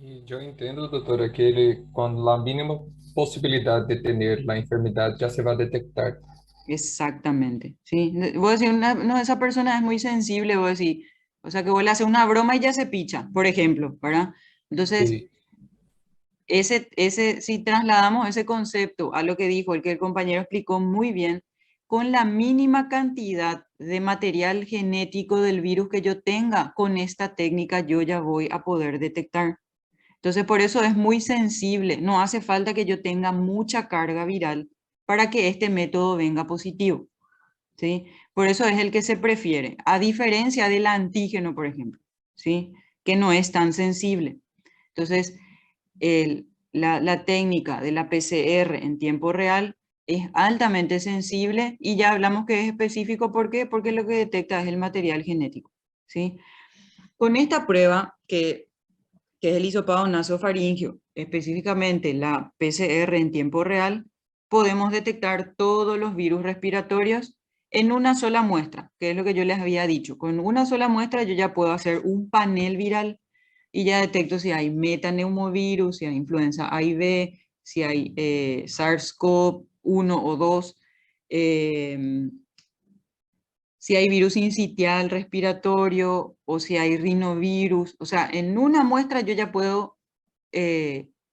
E eu entendo, doutora, que ele, quando a mínima possibilidade de ter a enfermidade já se vai detectar. Exactamente, ¿sí? Vos decís, no, esa persona es muy sensible, vos decís, o sea que vos le haces una broma y ya se picha, por ejemplo, ¿verdad? Entonces, Sim, si trasladamos ese concepto a lo que dijo, el que el compañero explicó muy bien, con la mínima cantidad de material genético del virus que yo tenga, con esta técnica yo ya voy a poder detectar. Entonces, por eso es muy sensible, no hace falta que yo tenga mucha carga viral para que este método venga positivo, ¿sí? Por eso es el que se prefiere, a diferencia del antígeno, por ejemplo, ¿sí? Que no es tan sensible. Entonces, la técnica de la PCR en tiempo real es altamente sensible y ya hablamos que es específico. ¿Por qué? Porque lo que detecta es el material genético, ¿sí? Con esta prueba, que es el hisopado nasofaríngeo, específicamente la PCR en tiempo real, podemos detectar todos los virus respiratorios en una sola muestra, que es lo que yo les había dicho. Con una sola muestra yo ya puedo hacer un panel viral y ya detecto si hay metaneumovirus, si hay influenza A y B, si hay SARS-CoV-1 o 2, si hay virus sincitial respiratorio o si hay rinovirus. O sea, en una muestra yo ya puedo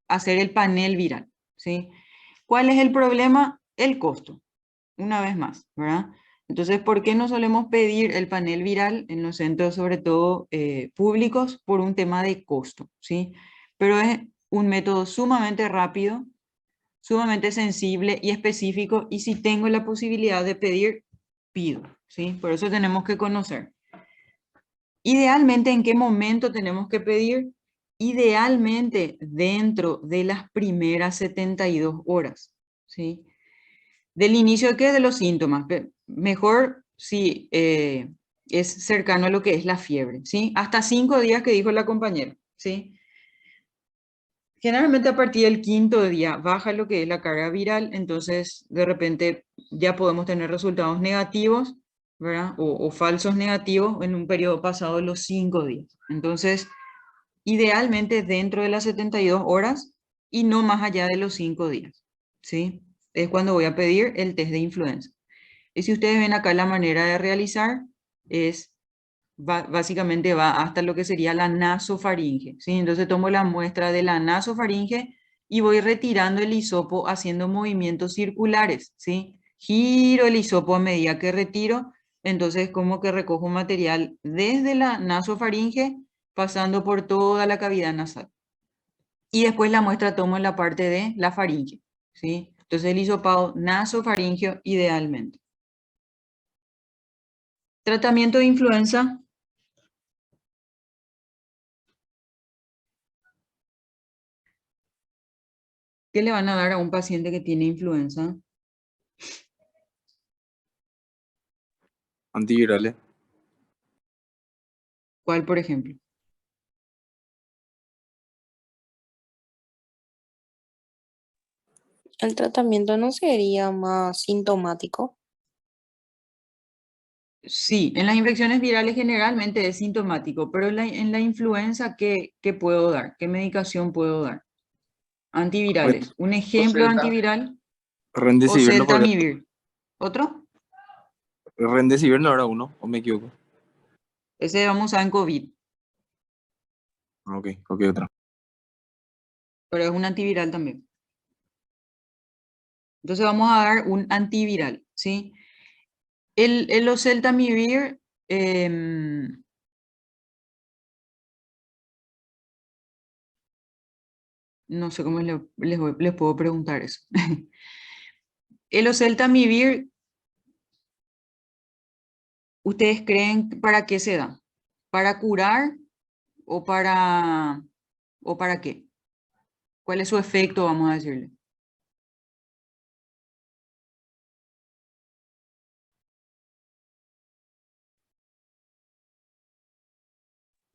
hacer el panel viral, ¿sí? ¿Cuál es el problema? El costo, una vez más, ¿verdad? Entonces, ¿por qué no solemos pedir el panel viral en los centros, sobre todo públicos, por un tema de costo, ¿sí? Pero es un método sumamente rápido, sumamente sensible y específico, y si tengo la posibilidad de pedir, pido, ¿sí? Por eso tenemos que conocer. Idealmente, ¿en qué momento tenemos que pedir? Idealmente dentro de las primeras 72 horas, ¿sí? ¿Del inicio de qué? De los síntomas. Mejor si es cercano a lo que es la fiebre, ¿sí? Hasta 5 días que dijo la compañera, ¿sí? Generalmente a partir del 5.º día baja lo que es la carga viral, entonces de repente ya podemos tener resultados negativos, ¿verdad? O falsos negativos en un periodo pasado de los 5 días. Entonces, idealmente dentro de las 72 horas y no más allá de los 5 días, ¿sí? Es cuando voy a pedir el test de influenza. Y si ustedes ven acá la manera de realizar es básicamente va hasta lo que sería la nasofaringe, ¿sí? Entonces tomo la muestra de la nasofaringe y voy retirando el hisopo haciendo movimientos circulares, ¿sí? Giro el hisopo a medida que retiro, entonces como que recojo material desde la nasofaringe pasando por toda la cavidad nasal. Y después la muestra tomo en la parte de la faringe, ¿sí? Entonces el hisopado nasofaringeo idealmente. Tratamiento de influenza. ¿Qué le van a dar a un paciente que tiene influenza? Antivirales. ¿Cuál, por ejemplo? El tratamiento no sería más sintomático. Sí, en las infecciones virales generalmente es sintomático, pero en la influenza, ¿qué puedo dar? ¿Qué medicación puedo dar? Antivirales. Un ejemplo de Oselta. antiviral, Remdesivir no podría. oseltamivir. ¿Otro? Remdesivir no era uno, o me equivoco. Ese vamos a usar en COVID, Ah, ok, ok, otro. pero es un antiviral también. Entonces vamos a dar un antiviral, ¿sí? El oseltamivir, no sé cómo les puedo preguntar eso. El oseltamivir, ¿ustedes creen para qué se da? ¿Para curar o para qué? ¿Cuál es su efecto, vamos a decirle?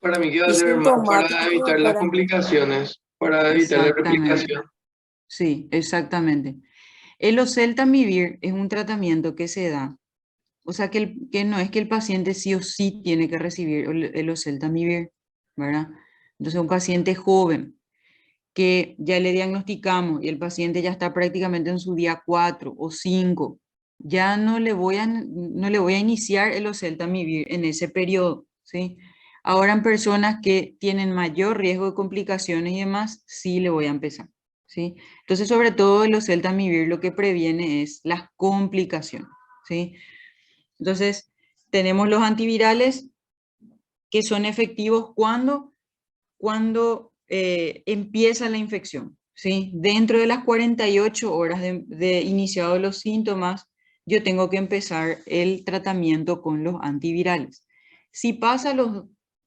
Para mí que va a Y ser más para sintomático, evitar las doctora. complicaciones, para evitar la Exactamente. replicación. Sí, exactamente. El oseltamivir es un tratamiento que se da, o sea que no es que el paciente sí o sí tiene que recibir el oseltamivir, ¿verdad? Entonces un paciente joven que ya le diagnosticamos y el paciente ya está prácticamente en su día 4 o 5, ya no le voy a iniciar el oseltamivir en ese periodo, ¿sí? Ahora en personas que tienen mayor riesgo de complicaciones y demás, sí le voy a empezar, ¿sí? Entonces, sobre todo el oseltamivir lo que previene es las complicaciones, ¿sí? Entonces, tenemos los antivirales que son efectivos cuando empieza la infección, ¿sí? Dentro de las 48 horas de iniciado los síntomas, yo tengo que empezar el tratamiento con los antivirales. Si pasa los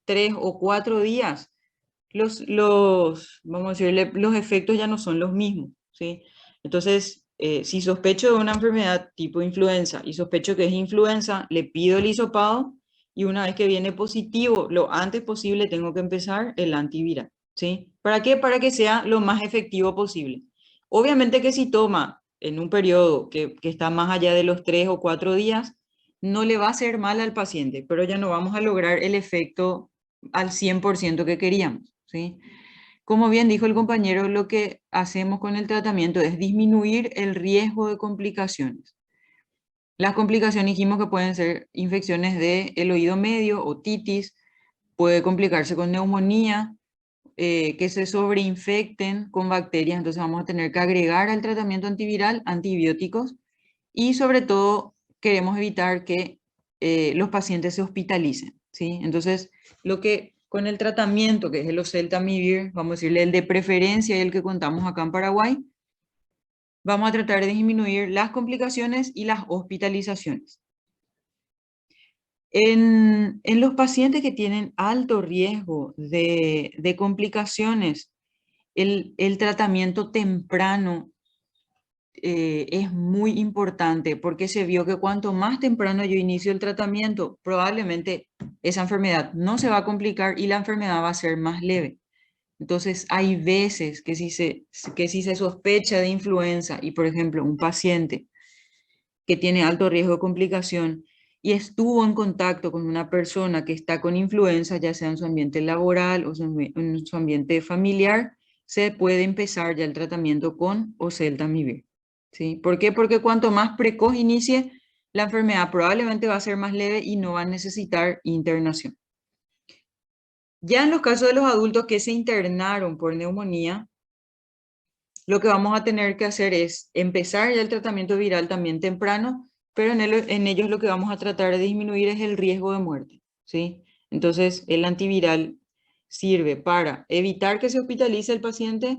3 o 4 días, vamos a decirle, los efectos ya no son los mismos, ¿sí? Entonces, si sospecho de una enfermedad tipo influenza y sospecho que es influenza, le pido el hisopado y una vez que viene positivo, lo antes posible tengo que empezar el antiviral, ¿sí? ¿Para qué? Para que sea lo más efectivo posible. Obviamente que si toma en un periodo que está más allá de los 3 o 4 días, no le va a hacer mal al paciente, pero ya no vamos a lograr el efecto al 100% que queríamos, ¿sí? Como bien dijo el compañero, lo que hacemos con el tratamiento es disminuir el riesgo de complicaciones. Las complicaciones dijimos que pueden ser infecciones del oído medio, otitis, puede complicarse con neumonía, que se sobreinfecten con bacterias, entonces vamos a tener que agregar al tratamiento antiviral antibióticos y sobre todo queremos evitar que los pacientes se hospitalicen, ¿sí? Entonces, lo que con el tratamiento, que es el oseltamivir, vamos a decirle el de preferencia y el que contamos acá en Paraguay, vamos a tratar de disminuir las complicaciones y las hospitalizaciones. En los pacientes que tienen alto riesgo de complicaciones, el tratamiento temprano es muy importante porque se vio que cuanto más temprano yo inicio el tratamiento, probablemente esa enfermedad no se va a complicar y la enfermedad va a ser más leve. Entonces, hay veces que si se sospecha de influenza y, por ejemplo, un paciente que tiene alto riesgo de complicación y estuvo en contacto con una persona que está con influenza, ya sea en su ambiente laboral o en su ambiente familiar, se puede empezar ya el tratamiento con oseltamivir, ¿sí? ¿Por qué? Porque cuanto más precoz inicie, la enfermedad probablemente va a ser más leve y no va a necesitar internación. Ya en los casos de los adultos que se internaron por neumonía, lo que vamos a tener que hacer es empezar ya el tratamiento viral también temprano, pero en ellos lo que vamos a tratar de disminuir es el riesgo de muerte, ¿sí? Entonces, el antiviral sirve para evitar que se hospitalice el paciente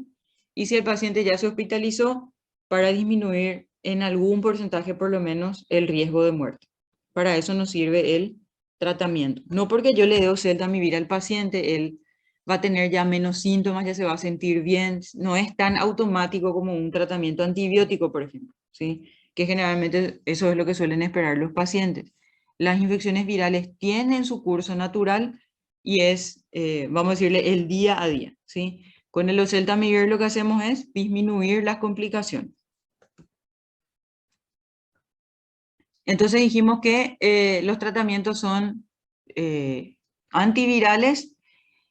y si el paciente ya se hospitalizó, para disminuir en algún porcentaje por lo menos el riesgo de muerte. Para eso nos sirve el tratamiento. No porque yo le dé oseltamivir al paciente, él va a tener ya menos síntomas, ya se va a sentir bien, no es tan automático como un tratamiento antibiótico, por ejemplo, ¿sí? Que generalmente eso es lo que suelen esperar los pacientes. Las infecciones virales tienen su curso natural y es, vamos a decirle, el día a día, ¿sí? Con el oseltamivir lo que hacemos es disminuir las complicaciones. Entonces dijimos que los tratamientos son antivirales,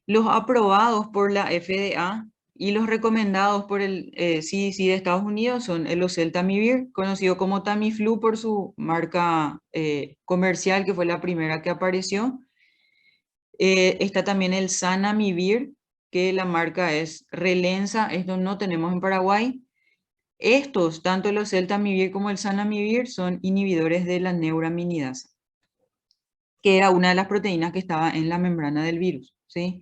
los aprobados por la FDA y los recomendados por el CDC de Estados Unidos son el oseltamivir, conocido como Tamiflu por su marca comercial, que fue la primera que apareció. Está también el Zanamivir, que la marca es Relenza, esto no tenemos en Paraguay. Estos, tanto el oseltamivir como el Zanamivir, son inhibidores de la neuraminidasa, que era una de las proteínas que estaba en la membrana del virus, ¿sí?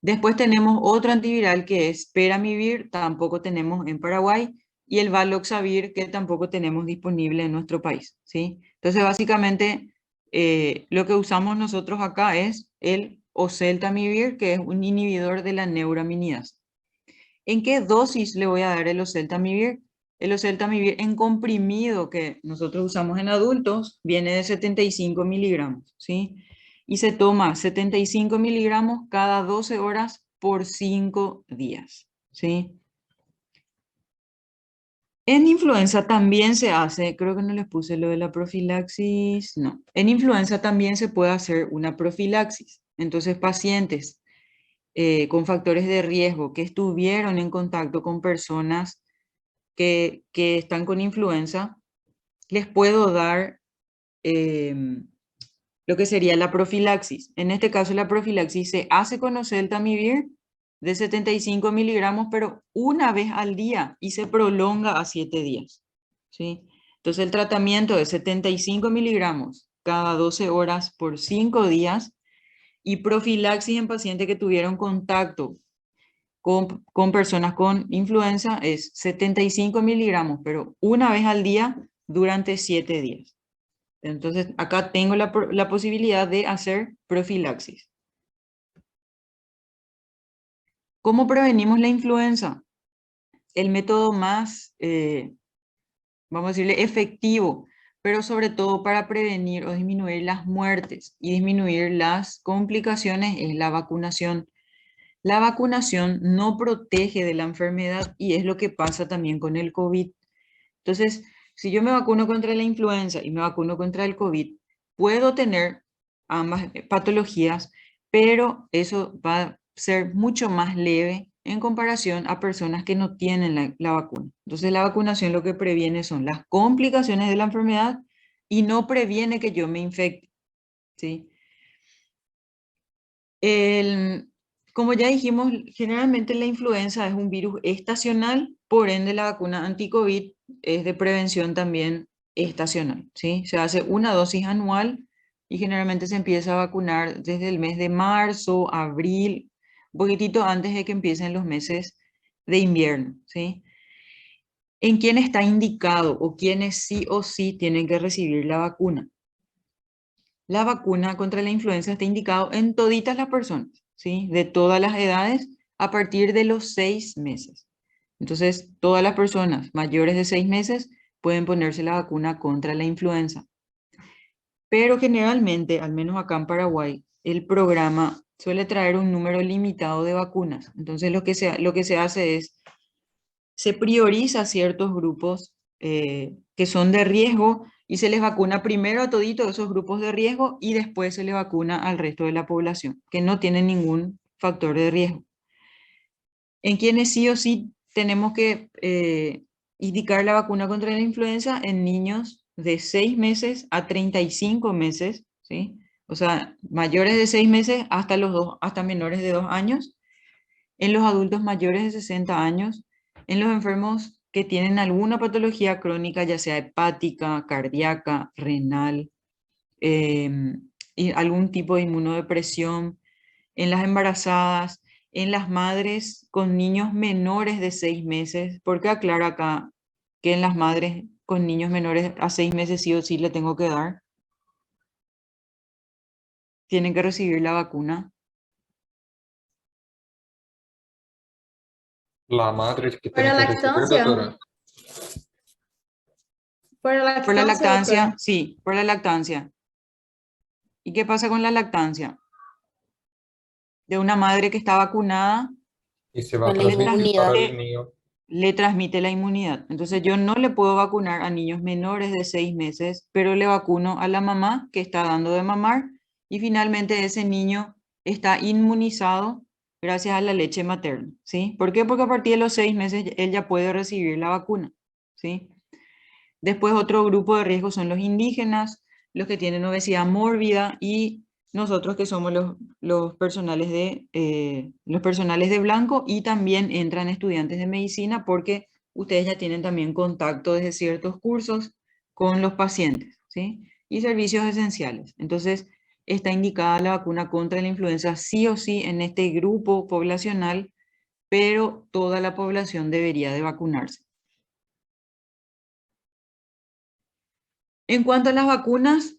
Después tenemos otro antiviral que es Peramivir, tampoco tenemos en Paraguay, y el Valoxavir, que tampoco tenemos disponible en nuestro país, ¿sí? Entonces, básicamente, lo que usamos nosotros acá es el oseltamivir, que es un inhibidor de la neuraminidasa. ¿En qué dosis le voy a dar el oseltamivir? El oseltamivir en comprimido que nosotros usamos en adultos viene de 75 miligramos, ¿sí? Y se toma 75 miligramos cada 12 horas por 5 días, ¿sí? En influenza también se hace, creo que no les puse lo de la profilaxis, no. En influenza también se puede hacer una profilaxis. Entonces, pacientes con factores de riesgo que estuvieron en contacto con personas que están con influenza, les puedo dar lo que sería la profilaxis. En este caso, la profilaxis se hace con oseltamivir de 75 miligramos, pero una vez al día y se prolonga a 7 días, ¿sí? Entonces, el tratamiento de 75 miligramos cada 12 horas por 5 días y profilaxis en pacientes que tuvieron contacto con personas con influenza es 75 miligramos, pero una vez al día durante 7 días. Entonces, acá tengo la posibilidad de hacer profilaxis. ¿Cómo prevenimos la influenza? El método más, vamos a decirle, efectivo, pero sobre todo para prevenir o disminuir las muertes y disminuir las complicaciones es la vacunación. La vacunación no protege de la enfermedad y es lo que pasa también con el COVID. Entonces, si yo me vacuno contra la influenza y me vacuno contra el COVID, puedo tener ambas patologías, pero eso va a ser mucho más leve en comparación a personas que no tienen la vacuna. Entonces, la vacunación lo que previene son las complicaciones de la enfermedad, y no previene que yo me infecte, ¿sí? Como ya dijimos, generalmente la influenza es un virus estacional, por ende la vacuna anti-COVID es de prevención también estacional, ¿sí? Se hace una dosis anual y generalmente se empieza a vacunar desde el mes de marzo, abril, un poquitito antes de que empiecen los meses de invierno, ¿sí? ¿En quién está indicado o quiénes sí o sí tienen que recibir la vacuna? La vacuna contra la influenza está indicado en toditas las personas, ¿sí? De todas las edades a partir de los 6 meses. Entonces, todas las personas mayores de 6 meses pueden ponerse la vacuna contra la influenza. Pero generalmente, al menos acá en Paraguay, el programa suele traer un número limitado de vacunas. Entonces, lo que se hace es, se prioriza ciertos grupos que son de riesgo y se les vacuna primero a toditos esos grupos de riesgo y después se les vacuna al resto de la población, que no tienen ningún factor de riesgo. En quienes sí o sí tenemos que indicar la vacuna contra la influenza en niños de 6 meses a 35 meses, ¿sí? O sea, mayores de 6 meses hasta, hasta menores de 2 años, en los adultos mayores de 60 años, en los enfermos que tienen alguna patología crónica, ya sea hepática, cardíaca, renal, y algún tipo de inmunodepresión, en las embarazadas, en las madres con niños menores de 6 meses, porque aclaro acá que en las madres con niños menores a 6 meses sí o sí le tengo que dar, tienen que recibir la vacuna. La madre que Para tiene que recibir, lactancia. doctora. Para Por la lactancia, lactancia, doctora. sí, por la lactancia. ¿Y qué pasa con la lactancia? De una madre que está vacunada, Y se va a Con la le transmitir para inmunidad. el niño. le transmite la inmunidad. Entonces yo no le puedo vacunar a niños menores de 6 meses, pero le vacuno a la mamá que está dando de mamar y finalmente ese niño está inmunizado gracias a la leche materna, ¿sí? ¿Por qué? Porque a partir de los 6 meses él ya puede recibir la vacuna, ¿sí? Después otro grupo de riesgo son los indígenas, los que tienen obesidad mórbida y nosotros que somos los personales de blanco y también entran estudiantes de medicina porque ustedes ya tienen también contacto desde ciertos cursos con los pacientes, ¿sí? Y servicios esenciales. Entonces, está indicada la vacuna contra la influenza sí o sí en este grupo poblacional, pero toda la población debería de vacunarse. En cuanto a las vacunas,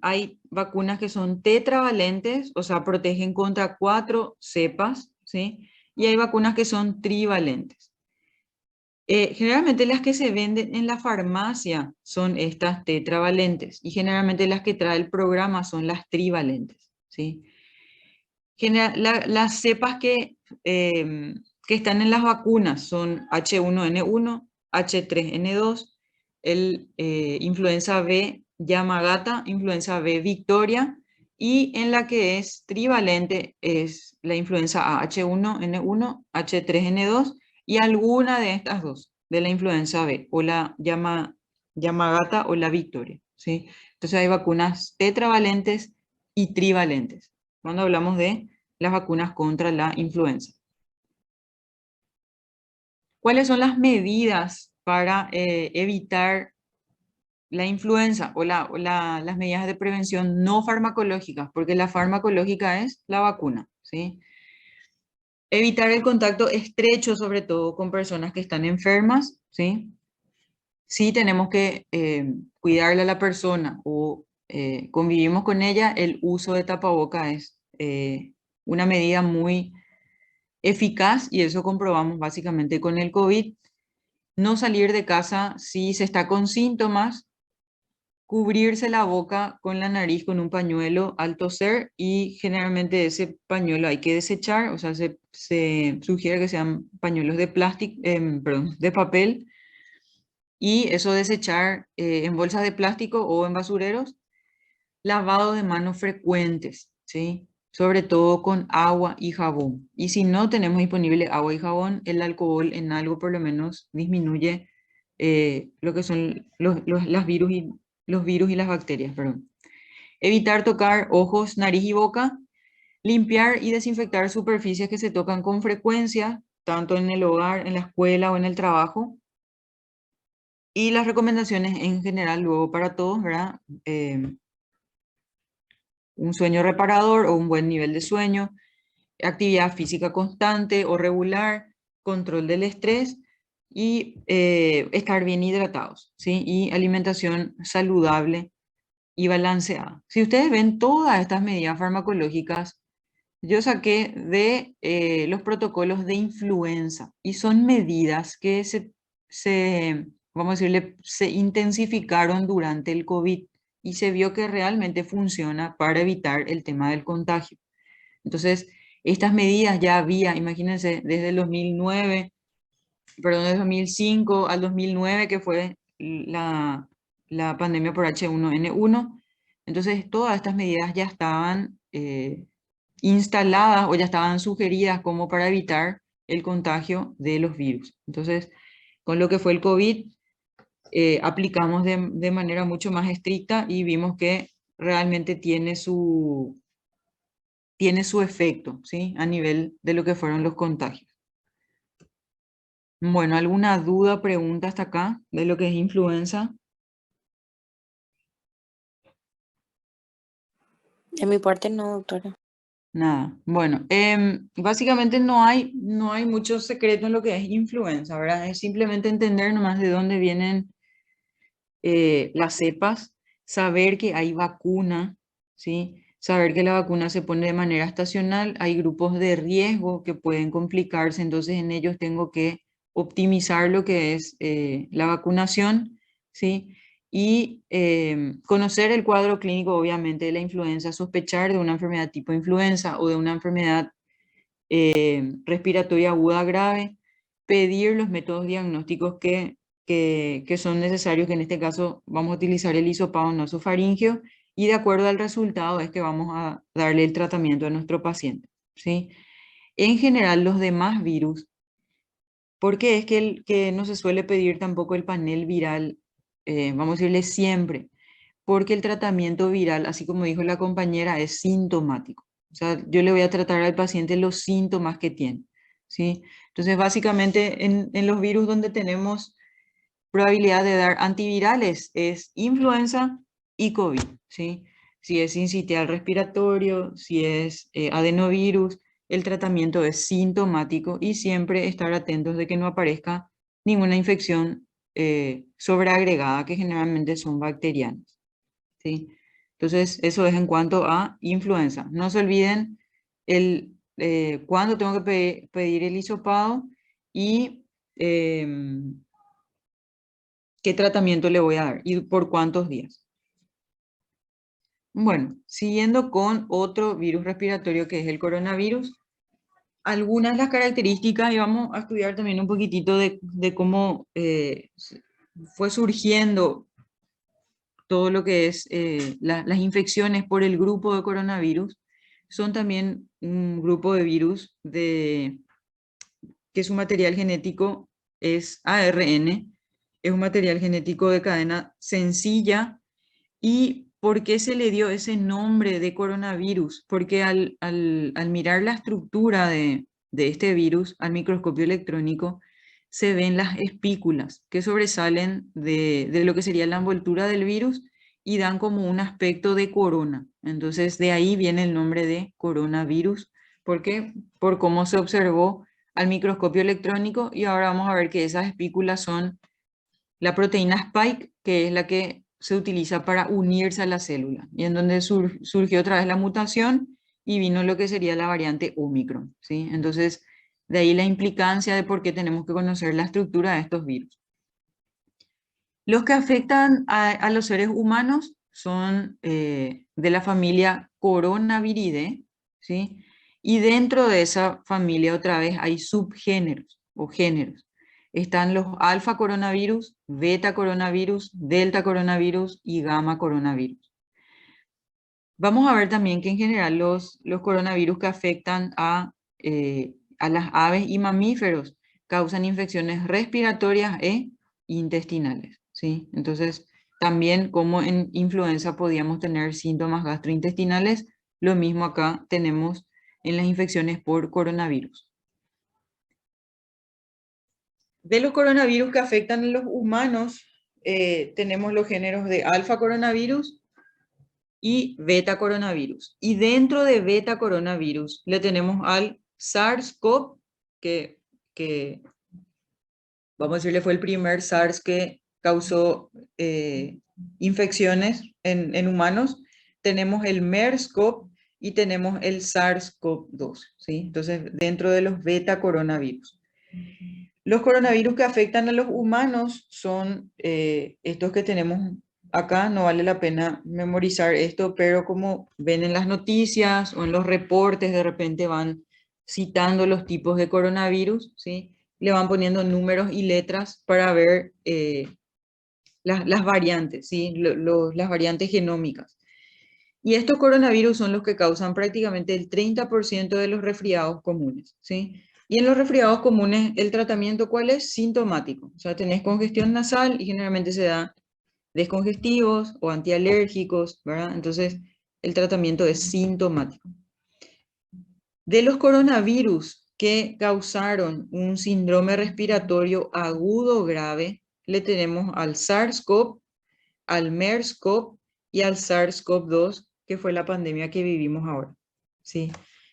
hay vacunas que son tetravalentes, o sea, protegen contra 4 cepas, ¿sí? Y hay vacunas que son trivalentes. Generalmente las que se venden en la farmacia son estas tetravalentes y generalmente las que trae el programa son las trivalentes, ¿sí? Las cepas que están en las vacunas son H1N1, H3N2, influenza B Yamagata, influenza B Victoria, y en la que es trivalente es la influenza A, H1N1, H3N2, y alguna de estas dos, de la influenza B, o la Yamagata o la Victoria, ¿sí? Entonces hay vacunas tetravalentes y trivalentes cuando hablamos de las vacunas contra la influenza. ¿Cuáles son las medidas para evitar la influenza o las medidas de prevención no farmacológicas? Porque la farmacológica es la vacuna, ¿sí? Evitar el contacto estrecho, sobre todo con personas que están enfermas, ¿sí? Sí tenemos que cuidarle a la persona o convivimos con ella, el uso de tapaboca es una medida muy eficaz y eso comprobamos básicamente con el COVID. No salir de casa si se está con síntomas, cubrirse la boca con la nariz con un pañuelo al toser y generalmente ese pañuelo hay que desechar, o sea, se sugiere que sean pañuelos de plástico, perdón, de papel y eso desechar en bolsas de plástico o en basureros. Lavado de manos frecuentes, ¿sí? Sobre todo con agua y jabón. Y si no tenemos disponible agua y jabón, el alcohol en algo por lo menos disminuye lo que son las virus los virus y las bacterias, perdón. Evitar tocar ojos, nariz y boca. Limpiar y desinfectar superficies que se tocan con frecuencia, tanto en el hogar, en la escuela o en el trabajo. Y las recomendaciones en general luego para todos, ¿verdad? Un sueño reparador o un buen nivel de sueño, actividad física constante o regular, control del estrés y estar bien hidratados, ¿sí? Y alimentación saludable y balanceada. Si ustedes ven todas estas medidas farmacológicas, yo saqué de los protocolos de influenza y son medidas que vamos a decirle, se intensificaron durante el COVID y se vio que realmente funciona para evitar el tema del contagio. Entonces, estas medidas ya había, imagínense, desde el 2009, perdón, desde 2005 al 2009, que fue la pandemia por H1N1. Entonces, todas estas medidas ya estaban instaladas o ya estaban sugeridas como para evitar el contagio de los virus. Entonces, con lo que fue el COVID, aplicamos de manera mucho más estricta y vimos que realmente tiene su efecto, ¿sí? A nivel de lo que fueron los contagios. Bueno, ¿alguna duda, pregunta hasta acá de lo que es influenza? De mi parte no, doctora. Nada. Bueno, básicamente no hay mucho secreto en lo que es influenza, ¿verdad? Es simplemente entender nomás de dónde vienen las cepas, saber que hay vacuna, ¿sí? Saber que la vacuna se pone de manera estacional, hay grupos de riesgo que pueden complicarse, entonces en ellos tengo que optimizar lo que es la vacunación, ¿sí? Y conocer el cuadro clínico, obviamente, de la influenza, sospechar de una enfermedad tipo influenza o de una enfermedad respiratoria aguda grave, pedir los métodos diagnósticos que son necesarios, que en este caso vamos a utilizar el hisopado nasofaríngeo, y de acuerdo al resultado es que vamos a darle el tratamiento a nuestro paciente, ¿sí? En general, los demás virus, ¿por qué es que no se suele pedir tampoco el panel viral? Vamos a decirle siempre, porque el tratamiento viral, así como dijo la compañera, es sintomático. O sea, yo le voy a tratar al paciente los síntomas que tiene, ¿sí? Entonces, básicamente, en los virus donde tenemos probabilidad de dar antivirales es influenza y COVID, ¿sí? Si es sincitial respiratorio, si es adenovirus, el tratamiento es sintomático y siempre estar atentos de que no aparezca ninguna infección sobreagregada, que generalmente son bacterianas, ¿sí? Entonces, eso es en cuanto a influenza. No se olviden cuándo tengo que pedir el hisopado y qué tratamiento le voy a dar y por cuántos días. Bueno, siguiendo con otro virus respiratorio que es el coronavirus, algunas de las características, y vamos a estudiar también un poquitito de cómo fue surgiendo todo lo que es las infecciones por el grupo de coronavirus. Son también un grupo de virus que su material genético es ARN, es un material genético de cadena sencilla. ¿Y por qué se le dio ese nombre de coronavirus? Porque al mirar la estructura de este virus al microscopio electrónico, se ven las espículas que sobresalen de lo que sería la envoltura del virus y dan como un aspecto de corona. Entonces, de ahí viene el nombre de coronavirus. ¿Por qué? Por cómo se observó al microscopio electrónico, y ahora vamos a ver que esas espículas son la proteína Spike, que es la que se utiliza para unirse a la célula, y en donde surgió otra vez la mutación y vino lo que sería la variante Omicron, ¿sí? Entonces, de ahí la implicancia de por qué tenemos que conocer la estructura de estos virus. Los que afectan a los seres humanos son de la familia Coronaviridae, ¿sí? Y dentro de esa familia otra vez hay subgéneros o géneros. Están los alfa coronavirus, beta coronavirus, delta coronavirus y gamma coronavirus. Vamos a ver también que en general los coronavirus que afectan a las aves y mamíferos causan infecciones respiratorias e intestinales, ¿sí? Entonces También como en influenza podíamos tener síntomas gastrointestinales, lo mismo acá tenemos en las infecciones por coronavirus. De los coronavirus que afectan a los humanos, tenemos los géneros de alfa coronavirus y beta coronavirus. Y dentro de beta coronavirus le tenemos al SARS-CoV, que vamos a decirle fue el primer SARS que causó infecciones en humanos. Tenemos el MERS-CoV y tenemos el SARS-CoV-2, ¿sí? Entonces, dentro de los beta coronavirus. Los coronavirus que afectan a los humanos son estos que tenemos acá. No vale la pena memorizar esto, pero como ven en las noticias o en los reportes, de repente van citando los tipos de coronavirus, ¿sí? Le van poniendo números y letras para ver las variantes, ¿sí? Las variantes genómicas. Y estos coronavirus son los que causan prácticamente el 30% de los resfriados comunes, ¿sí? Y en los resfriados comunes, ¿el tratamiento cuál es? Sintomático. O sea, tenés congestión nasal y generalmente se da descongestivos o antialérgicos, ¿verdad? Entonces, el tratamiento es sintomático. De los coronavirus que causaron un síndrome respiratorio agudo grave, le tenemos al SARS-CoV, al MERS-CoV y al SARS-CoV-2, que fue la pandemia que vivimos ahora, ¿sí?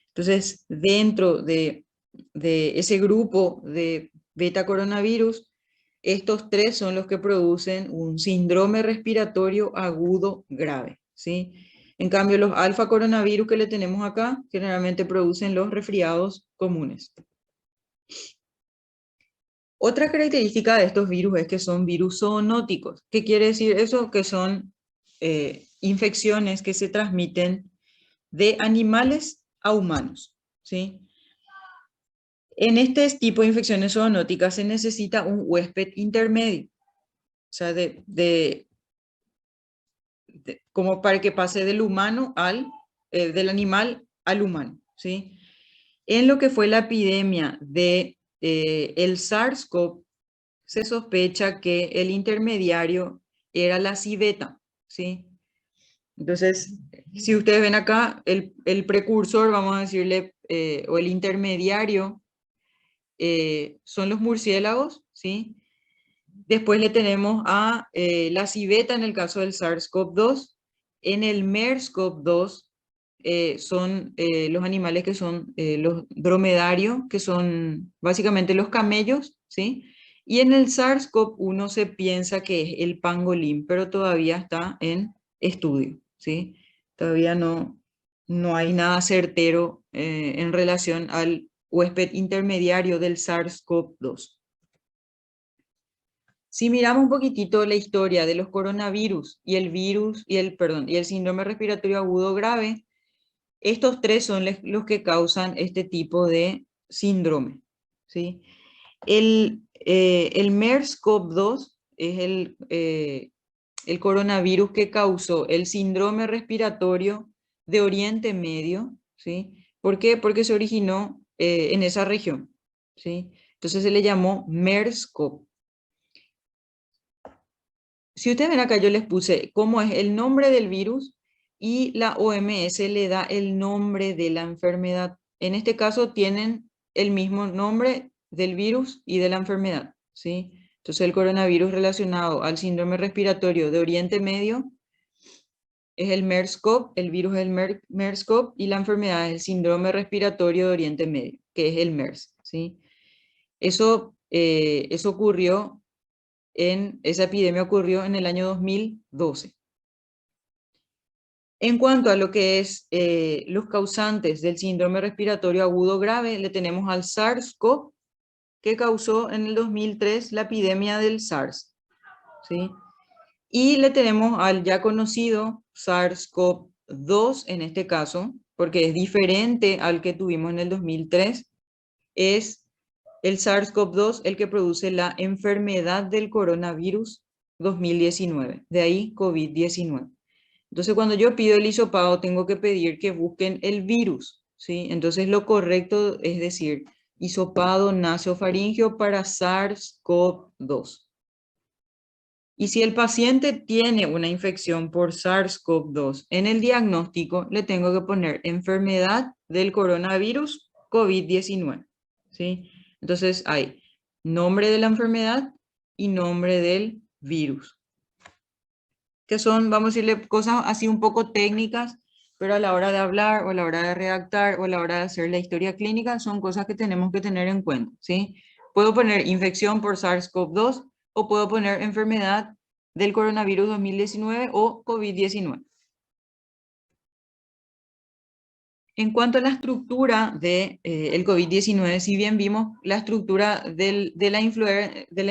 Entonces, dentro de ese grupo de beta coronavirus, estos tres son los que producen un síndrome respiratorio agudo grave, ¿sí? En cambio, los alfa coronavirus que le tenemos acá, generalmente producen los resfriados comunes. Otra característica de estos virus es que son virus zoonóticos. ¿Qué quiere decir eso? Que son infecciones que se transmiten de animales a humanos, ¿sí? En este tipo de infecciones zoonóticas se necesita un huésped intermedio, o sea, como para que pase del humano del animal al humano, ¿sí? En lo que fue la epidemia de el SARS-CoV, se sospecha que el intermediario era la civeta, ¿sí? Entonces, si ustedes ven acá, el precursor, vamos a decirle, o el intermediario, son los murciélagos, ¿sí? Después le tenemos a la civeta en el caso del SARS-CoV-2. En el MERS-CoV-2 son los animales que son los dromedarios, que son básicamente los camellos, ¿sí? Y en el SARS-CoV-1 se piensa que es el pangolín, pero todavía está en estudio, ¿sí? Todavía no hay nada certero en relación al huésped intermediario del SARS-CoV-2. Si miramos un poquitito la historia de los coronavirus y el síndrome respiratorio agudo grave, estos tres son los que causan este tipo de síndrome, ¿sí? El MERS-CoV-2 es el coronavirus que causó el síndrome respiratorio de Oriente Medio, ¿sí? ¿Por qué? Porque se originó en esa región, ¿sí? Entonces se le llamó MERS-CoV. Si ustedes ven acá, yo les puse cómo es el nombre del virus y la OMS le da el nombre de la enfermedad. En este caso tienen el mismo nombre del virus y de la enfermedad, ¿sí? Entonces el coronavirus relacionado al síndrome respiratorio de Oriente Medio es el MERS-CoV, el virus es el MERS-CoV y la enfermedad es el síndrome respiratorio de Oriente Medio, que es el MERS, ¿sí? Eso ocurrió esa epidemia ocurrió en el año 2012. En cuanto a lo que es los causantes del síndrome respiratorio agudo grave, le tenemos al SARS-CoV, que causó en el 2003 la epidemia del SARS, ¿sí? Y le tenemos al ya conocido SARS-CoV-2 en este caso, porque es diferente al que tuvimos en el 2003, es el SARS-CoV-2 el que produce la enfermedad del coronavirus 2019, de ahí COVID-19. Entonces, cuando yo pido el hisopado, tengo que pedir que busquen el virus, ¿sí? Entonces, lo correcto es decir, hisopado nasofaringeo para SARS-CoV-2. Y si el paciente tiene una infección por SARS-CoV-2, en el diagnóstico le tengo que poner enfermedad del coronavirus COVID-19, ¿sí? Entonces hay nombre de la enfermedad y nombre del virus, que son, vamos a decirle, cosas así un poco técnicas, pero a la hora de hablar o a la hora de redactar o a la hora de hacer la historia clínica son cosas que tenemos que tener en cuenta, ¿sí? Puedo poner infección por SARS-CoV-2 o puedo poner enfermedad del coronavirus 2019 o COVID-19. En cuanto a la estructura del COVID-19, si bien vimos la estructura de la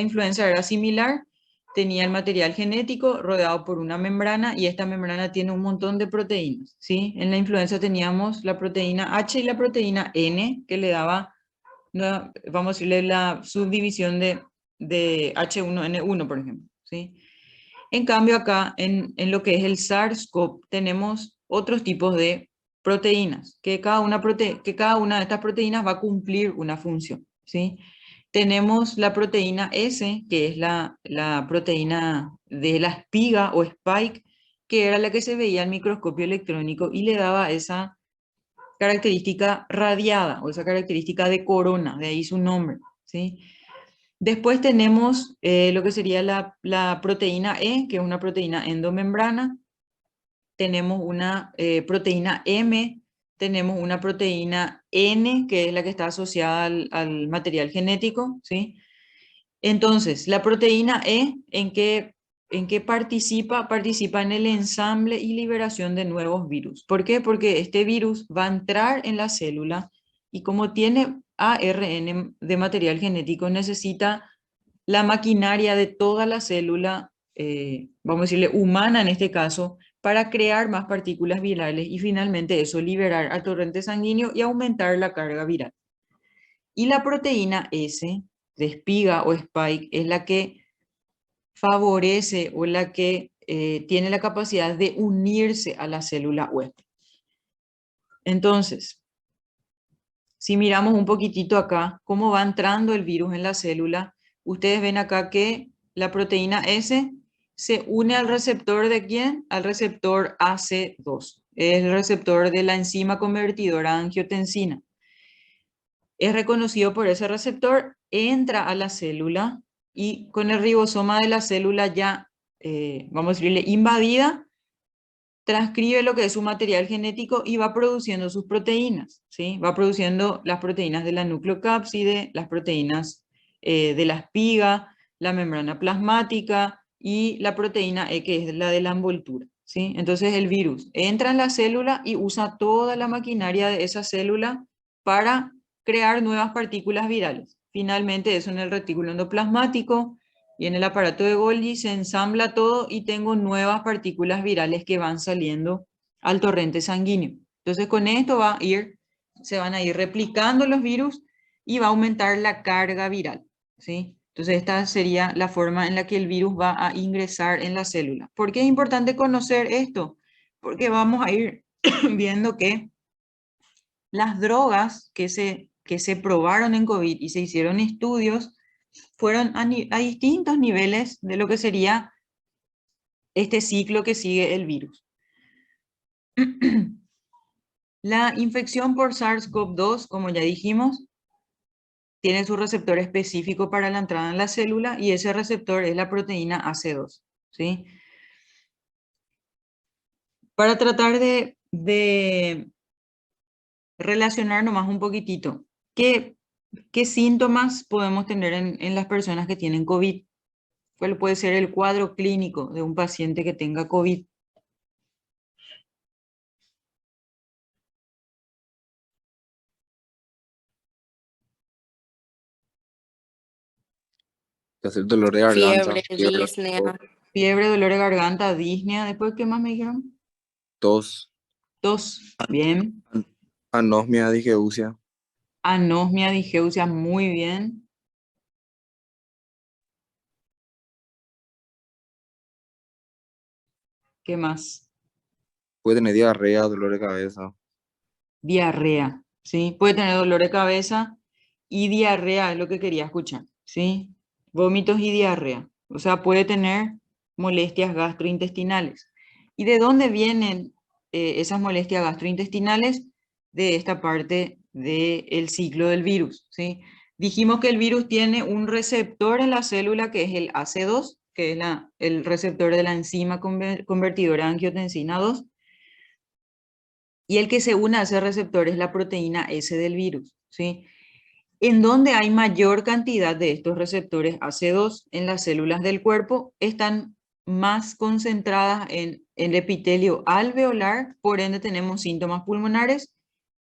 influenza era similar, tenía el material genético rodeado por una membrana y esta membrana tiene un montón de proteínas, ¿sí? En la influenza teníamos la proteína H y la proteína N que le daba, vamos a decirle, la subdivisión de H1N1, por ejemplo, ¿sí? En cambio acá en lo que es el SARS-CoV tenemos otros tipos de proteínas, que cada una de estas proteínas va a cumplir una función, ¿sí? Tenemos la proteína S, que es la proteína de la espiga o spike, que era la que se veía al microscopio electrónico y le daba esa característica radiada o esa característica de corona, de ahí su nombre, ¿sí? Después tenemos lo que sería la proteína E, que es una proteína endomembrana. Tenemos una proteína M, tenemos una proteína N, que es la que está asociada al material genético, ¿sí? Entonces, la proteína E, ¿en qué participa? Participa en el ensamble y liberación de nuevos virus. ¿Por qué? Porque este virus va a entrar en la célula y como tiene ARN de material genético, necesita la maquinaria de toda la célula, vamos a decirle humana en este caso, para crear más partículas virales y finalmente eso liberar al torrente sanguíneo y aumentar la carga viral. Y la proteína S de espiga o spike es la que favorece o la que tiene la capacidad de unirse a la célula huésped. Entonces, si miramos un poquitito acá, cómo va entrando el virus en la célula, ustedes ven acá que la proteína S se une al receptor ¿de quién? Al receptor AC2. Es el receptor de la enzima convertidora angiotensina. Es reconocido por ese receptor, entra a la célula y con el ribosoma de la célula ya, vamos a decirle, invadida, transcribe lo que es su material genético y va produciendo sus proteínas, ¿sí? Va produciendo las proteínas de la nucleocápside, las proteínas de la espiga, la membrana plasmática y la proteína E, que es la de la envoltura, ¿sí? Entonces el virus entra en la célula y usa toda la maquinaria de esa célula para crear nuevas partículas virales. Finalmente eso en el retículo endoplasmático y en el aparato de Golgi se ensambla todo y tengo nuevas partículas virales que van saliendo al torrente sanguíneo. Entonces con esto se van a ir replicando los virus y va a aumentar la carga viral, ¿sí? Entonces esta sería la forma en la que el virus va a ingresar en la célula. ¿Por qué es importante conocer esto? Porque vamos a ir viendo que las drogas que se probaron en COVID y se hicieron estudios fueron a distintos niveles de lo que sería este ciclo que sigue el virus. La infección por SARS-CoV-2, como ya dijimos, tiene su receptor específico para la entrada en la célula y ese receptor es la proteína AC2, ¿sí? Para tratar de relacionarnos más un poquitito, ¿qué síntomas podemos tener en las personas que tienen COVID? ¿Cuál puede ser el cuadro clínico de un paciente que tenga COVID? Que hacer dolor de garganta, Fiebre, disnea, Fiebre, dolor de garganta, disnea. ¿Después qué más me dijeron? tos, Tos. Bien. anosmia, digeusia, Anosmia, digeusia. Muy bien. ¿Qué más? puede tener diarrea, dolor de cabeza, Diarrea. ¿Sí? Puede tener dolor de cabeza y diarrea, es lo que quería escuchar. ¿Sí? Vómitos y diarrea. O sea, puede tener molestias gastrointestinales. ¿Y de dónde vienen esas molestias gastrointestinales? De esta parte del ciclo del virus, ¿sí? Dijimos que el virus tiene un receptor en la célula que es el AC2, que es el receptor de la enzima convertidora de angiotensina 2, y el que se une a ese receptor es la proteína S del virus, ¿sí? En donde hay mayor cantidad de estos receptores AC2 en las células del cuerpo, están más concentradas en el epitelio alveolar, por ende tenemos síntomas pulmonares,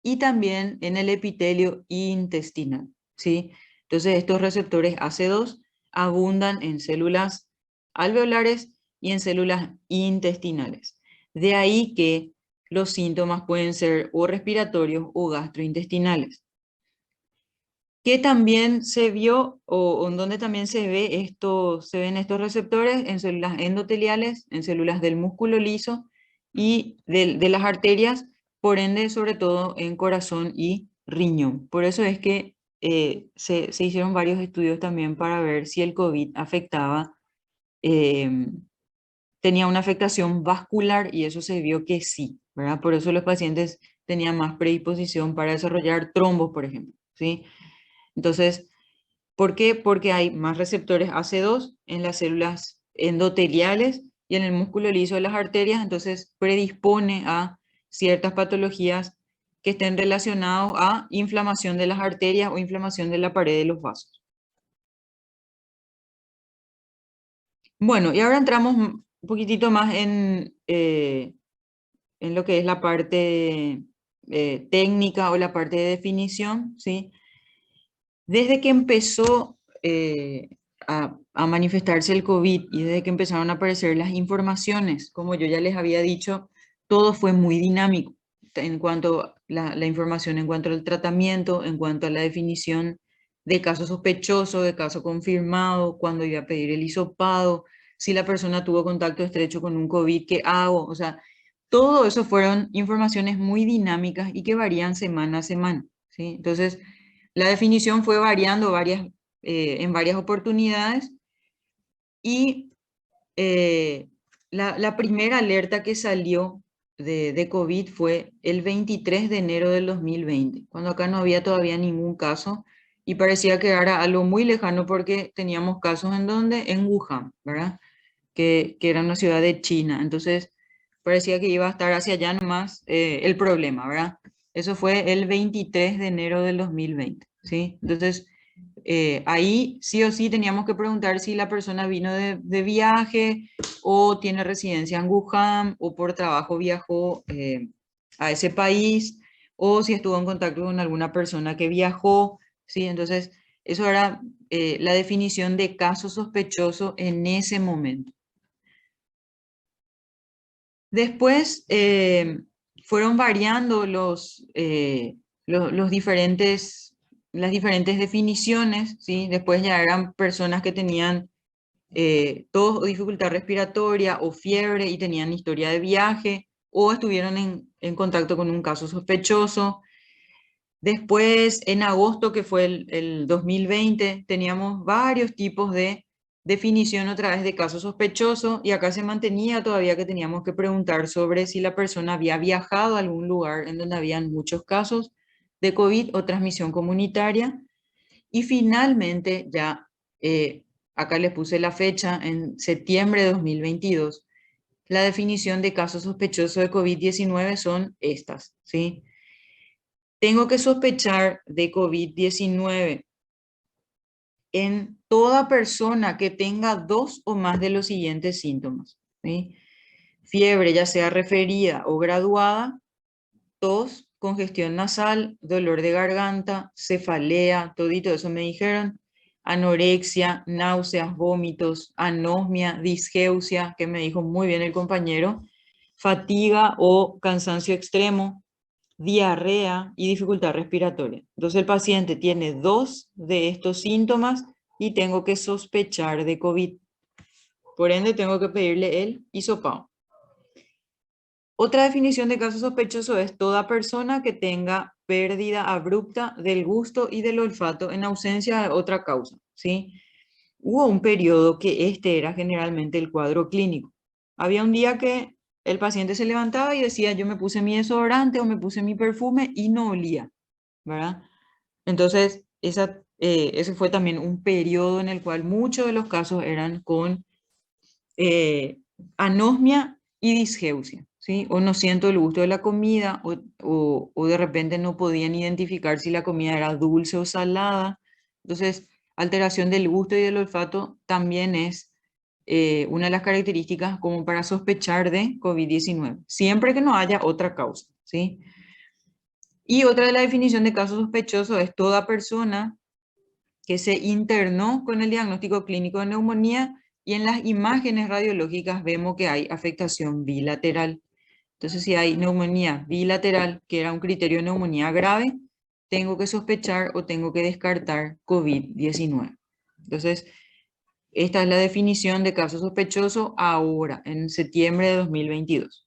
y también en el epitelio intestinal, ¿sí? Entonces estos receptores AC2 abundan en células alveolares y en células intestinales. De ahí que los síntomas pueden ser o respiratorios o gastrointestinales. Que también se vio, o en donde también se ven estos receptores en células endoteliales, en células del músculo liso y de las arterias, por ende, sobre todo en corazón y riñón. Por eso es que se hicieron varios estudios también para ver si el COVID afectaba, tenía una afectación vascular, y eso se vio que sí, ¿verdad? Por eso los pacientes tenían más predisposición para desarrollar trombos, por ejemplo, ¿sí? Entonces, ¿por qué? Porque hay más receptores AC2 en las células endoteliales y en el músculo liso de las arterias, entonces predispone a ciertas patologías que estén relacionadas a inflamación de las arterias o inflamación de la pared de los vasos. Bueno, y ahora entramos un poquitito más en lo que es la parte técnica o la parte de definición, ¿sí? Desde que empezó a manifestarse el COVID y desde que empezaron a aparecer las informaciones, como yo ya les había dicho, todo fue muy dinámico en cuanto a la información, en cuanto al tratamiento, en cuanto a la definición de caso sospechoso, de caso confirmado, cuando iba a pedir el hisopado, si la persona tuvo contacto estrecho con un COVID, ¿qué hago? O sea, todo eso fueron informaciones muy dinámicas y que varían semana a semana, ¿sí? Entonces, la definición fue variando en varias oportunidades, y la primera alerta que salió de COVID fue el 23 de enero del 2020, cuando acá no había todavía ningún caso y parecía que era algo muy lejano porque teníamos casos en Wuhan, ¿verdad? Que era una ciudad de China. Entonces parecía que iba a estar hacia allá nomás el problema, ¿verdad? Eso fue el 23 de enero del 2020, ¿sí? Entonces, ahí sí o sí teníamos que preguntar si la persona vino de viaje o tiene residencia en Wuhan o por trabajo viajó a ese país, o si estuvo en contacto con alguna persona que viajó, ¿sí? Entonces, eso era la definición de caso sospechoso en ese momento. Después fueron variando las diferentes definiciones, ¿sí? Después ya eran personas que tenían tos o dificultad respiratoria o fiebre y tenían historia de viaje o estuvieron en contacto con un caso sospechoso. Después, en agosto, que fue el 2020, teníamos varios tipos de definición otra vez de caso sospechoso, y acá se mantenía todavía que teníamos que preguntar sobre si la persona había viajado a algún lugar en donde habían muchos casos de COVID o transmisión comunitaria. Y finalmente, ya acá les puse la fecha, en septiembre de 2022, la definición de caso sospechoso de COVID-19 son estas, ¿sí? Tengo que sospechar de COVID-19 en toda persona que tenga 2 o más de los siguientes síntomas, ¿sí? Fiebre, ya sea referida o graduada, tos, congestión nasal, dolor de garganta, cefalea, todito eso me dijeron, anorexia, náuseas, vómitos, anosmia, disgeusia, que me dijo muy bien el compañero, fatiga o cansancio extremo, diarrea y dificultad respiratoria. Entonces el paciente tiene 2 de estos síntomas y tengo que sospechar de COVID. Por ende, tengo que pedirle el hisopado. Otra definición de caso sospechoso es toda persona que tenga pérdida abrupta del gusto y del olfato en ausencia de otra causa, ¿sí? hubo un periodo que este era generalmente el cuadro clínico. Había un día que el paciente se levantaba y decía, yo me puse mi desodorante o me puse mi perfume y no olía, ¿verdad? Entonces, ese fue también un periodo en el cual muchos de los casos eran con anosmia y disgeusia, ¿sí? O no siento el gusto de la comida, o de repente no podían identificar si la comida era dulce o salada. Entonces, alteración del gusto y del olfato también es una de las características como para sospechar de COVID-19, siempre que no haya otra causa, ¿sí? Y otra de la definición de caso sospechoso es toda persona que se internó con el diagnóstico clínico de neumonía y en las imágenes radiológicas vemos que hay afectación bilateral. Entonces, si hay neumonía bilateral, que era un criterio de neumonía grave, tengo que sospechar o tengo que descartar COVID-19. Entonces, esta es la definición de caso sospechoso ahora, en septiembre de 2022.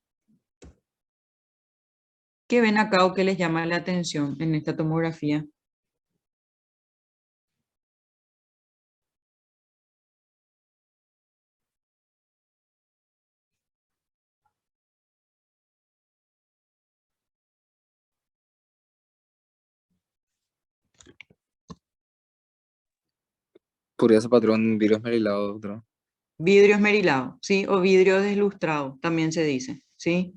¿Qué ven acá o qué les llama la atención en esta tomografía? Podría ser patrón virus esmerilado, doctora. Vidrio esmerilado, ¿sí? O vidrio deslustrado, también se dice, ¿sí?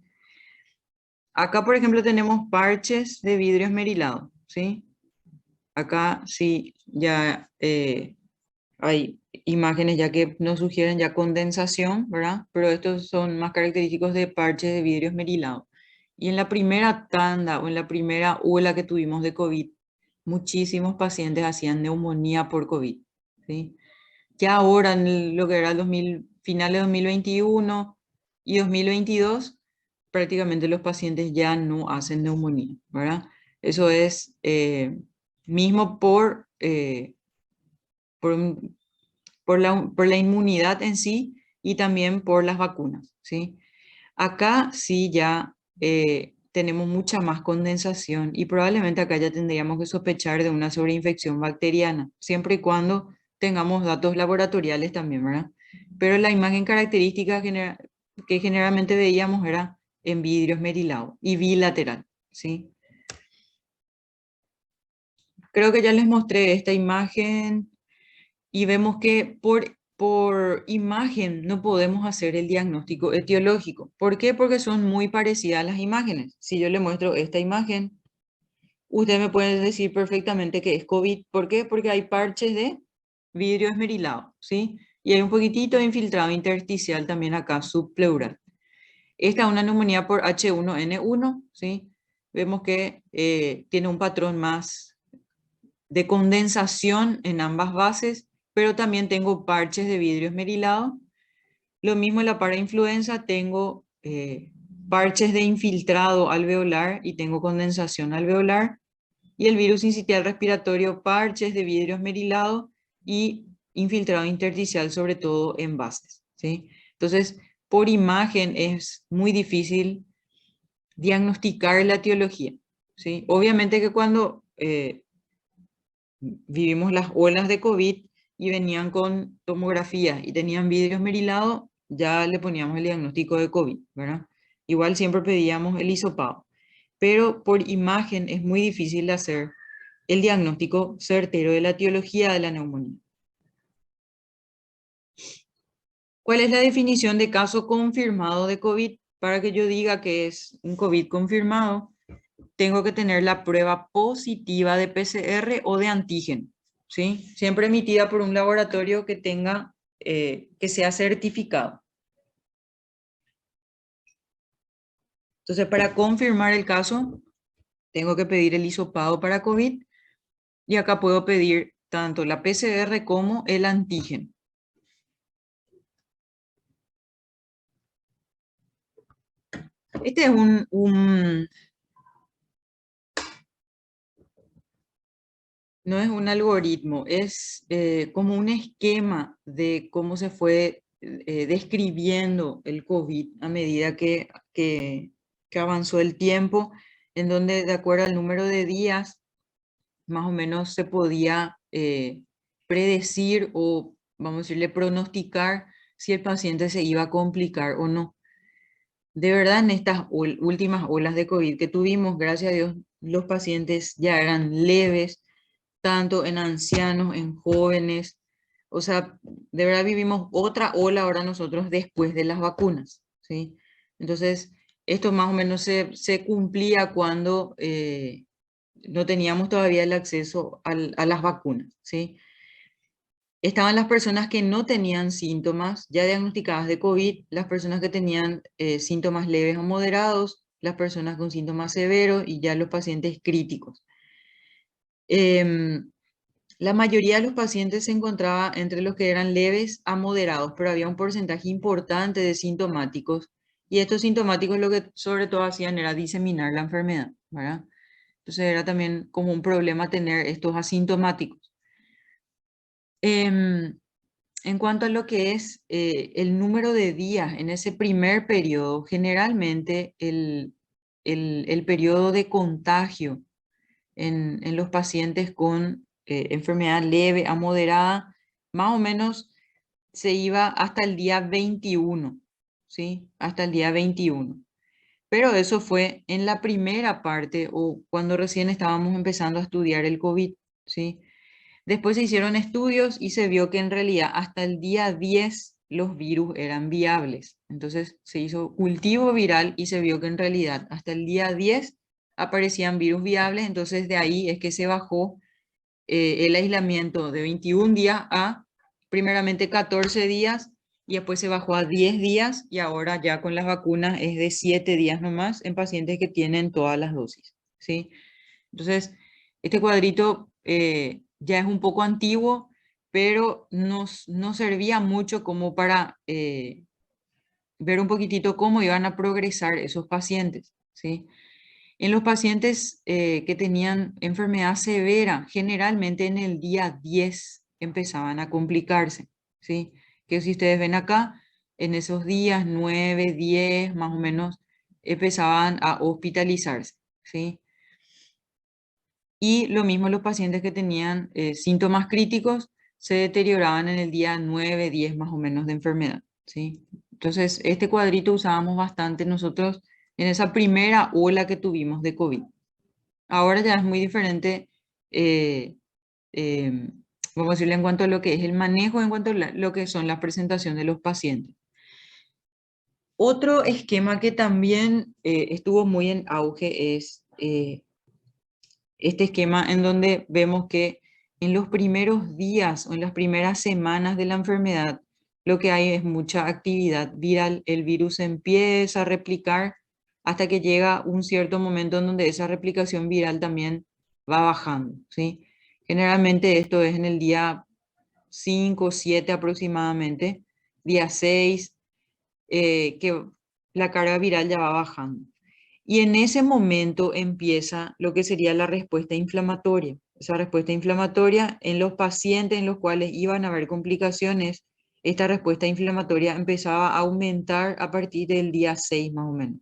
Acá, por ejemplo, tenemos parches de vidrio esmerilado, ¿sí? Acá sí ya hay imágenes ya que nos sugieren ya condensación, ¿verdad? Pero estos son más característicos de parches de vidrio esmerilado. Y en la primera tanda o en la primera ola que tuvimos de COVID, muchísimos pacientes hacían neumonía por COVID, ¿sí? Ya ahora, en lo que era el 2000, finales de 2021 y 2022, prácticamente los pacientes ya no hacen neumonía, ¿verdad? Eso es mismo por, por la inmunidad en sí y también por las vacunas, ¿sí? Acá sí ya tenemos mucha más condensación y probablemente acá ya tendríamos que sospechar de una sobreinfección bacteriana, siempre y cuando tengamos datos laboratoriales también, ¿verdad? Pero la imagen característica que generalmente veíamos era en vidrio esmerilado y bilateral, ¿sí? Creo que ya les mostré esta imagen y vemos que por imagen no podemos hacer el diagnóstico etiológico. ¿Por qué? Porque son muy parecidas las imágenes. Si yo le muestro esta imagen, usted me puede decir perfectamente que es COVID. ¿Por qué? Porque hay parches de vidrio esmerilado, ¿sí? Y hay un poquitito de infiltrado intersticial también acá, subpleural. Esta es una neumonía por H1N1, ¿sí? Vemos que tiene un patrón más de condensación en ambas bases, pero también tengo parches de vidrio esmerilado. Lo mismo en la parainfluenza, tengo parches de infiltrado alveolar y tengo condensación alveolar. Y el virus sincitial respiratorio, parches de vidrio esmerilado y infiltrado intersticial, sobre todo en bases, ¿sí? Entonces, por imagen es muy difícil diagnosticar la etiología, ¿sí? Obviamente que cuando vivimos las olas de COVID y venían con tomografía y tenían vidrio esmerilado, ya le poníamos el diagnóstico de COVID, ¿verdad? Igual siempre pedíamos el hisopado, pero por imagen es muy difícil de hacer el diagnóstico certero de la etiología de la neumonía. ¿Cuál es la definición de caso confirmado de COVID? Para que yo diga que es un COVID confirmado, tengo que tener la prueba positiva de PCR o de antígeno, ¿sí? Siempre emitida por un laboratorio que tenga, que sea certificado. Entonces, para confirmar el caso, tengo que pedir el hisopado para COVID y acá puedo pedir tanto la PCR como el antígeno. Este es no es un algoritmo, es como un esquema de cómo se fue describiendo el COVID a medida que avanzó el tiempo, en donde de acuerdo al número de días, más o menos se podía predecir o vamos a decirle, pronosticar si el paciente se iba a complicar o no. De verdad, en estas últimas olas de COVID que tuvimos, gracias a Dios, los pacientes ya eran leves, tanto en ancianos, en jóvenes. O sea, de verdad vivimos otra ola ahora nosotros después de las vacunas, ¿sí? Entonces, esto más o menos se cumplía cuando no teníamos todavía el acceso a las vacunas, ¿sí? Estaban las personas que no tenían síntomas ya diagnosticadas de COVID, las personas que tenían síntomas leves o moderados, las personas con síntomas severos y ya los pacientes críticos. La mayoría de los pacientes se encontraba entre los que eran leves a moderados, pero había un porcentaje importante de sintomáticos y estos sintomáticos lo que sobre todo hacían era diseminar la enfermedad, ¿verdad? Entonces era también como un problema tener estos asintomáticos. En cuanto a lo que es el número de días en ese primer periodo, generalmente el periodo de contagio en los pacientes con enfermedad leve a moderada, más o menos se iba hasta el día 21, ¿sí? Hasta el día 21. Pero eso fue en la primera parte o cuando recién estábamos empezando a estudiar el COVID, ¿sí? Después se hicieron estudios y se vio que en realidad hasta el día 10 los virus eran viables. Entonces se hizo cultivo viral y se vio que en realidad hasta el día 10 aparecían virus viables. Entonces de ahí es que se bajó el aislamiento de 21 días a primeramente 14 días y después se bajó a 10 días y ahora ya con las vacunas es de 7 días nomás en pacientes que tienen todas las dosis, ¿sí? Entonces, este cuadrito ya es un poco antiguo, pero nos servía mucho como para ver un poquitito cómo iban a progresar esos pacientes, ¿sí? En los pacientes que tenían enfermedad severa, generalmente en el día 10 empezaban a complicarse, ¿sí? Que si ustedes ven acá, en esos días 9, 10, más o menos, empezaban a hospitalizarse, ¿sí? Y lo mismo los pacientes que tenían síntomas críticos se deterioraban en el día 9, 10 más o menos de enfermedad, ¿sí? Entonces, este cuadrito usábamos bastante nosotros en esa primera ola que tuvimos de COVID. Ahora ya es muy diferente, eh, eh, vamos a decirle en cuanto a lo que es el manejo, en cuanto a lo que son la presentación de los pacientes. Otro esquema que también estuvo muy en auge es este esquema en donde vemos que en los primeros días o en las primeras semanas de la enfermedad, lo que hay es mucha actividad viral. El virus empieza a replicar hasta que llega un cierto momento en donde esa replicación viral también va bajando, ¿sí? Generalmente esto es en el día 5, 7 aproximadamente, día 6, que la carga viral ya va bajando. Y en ese momento empieza lo que sería la respuesta inflamatoria. Esa respuesta inflamatoria en los pacientes en los cuales iban a haber complicaciones, esta respuesta inflamatoria empezaba a aumentar a partir del día 6 más o menos.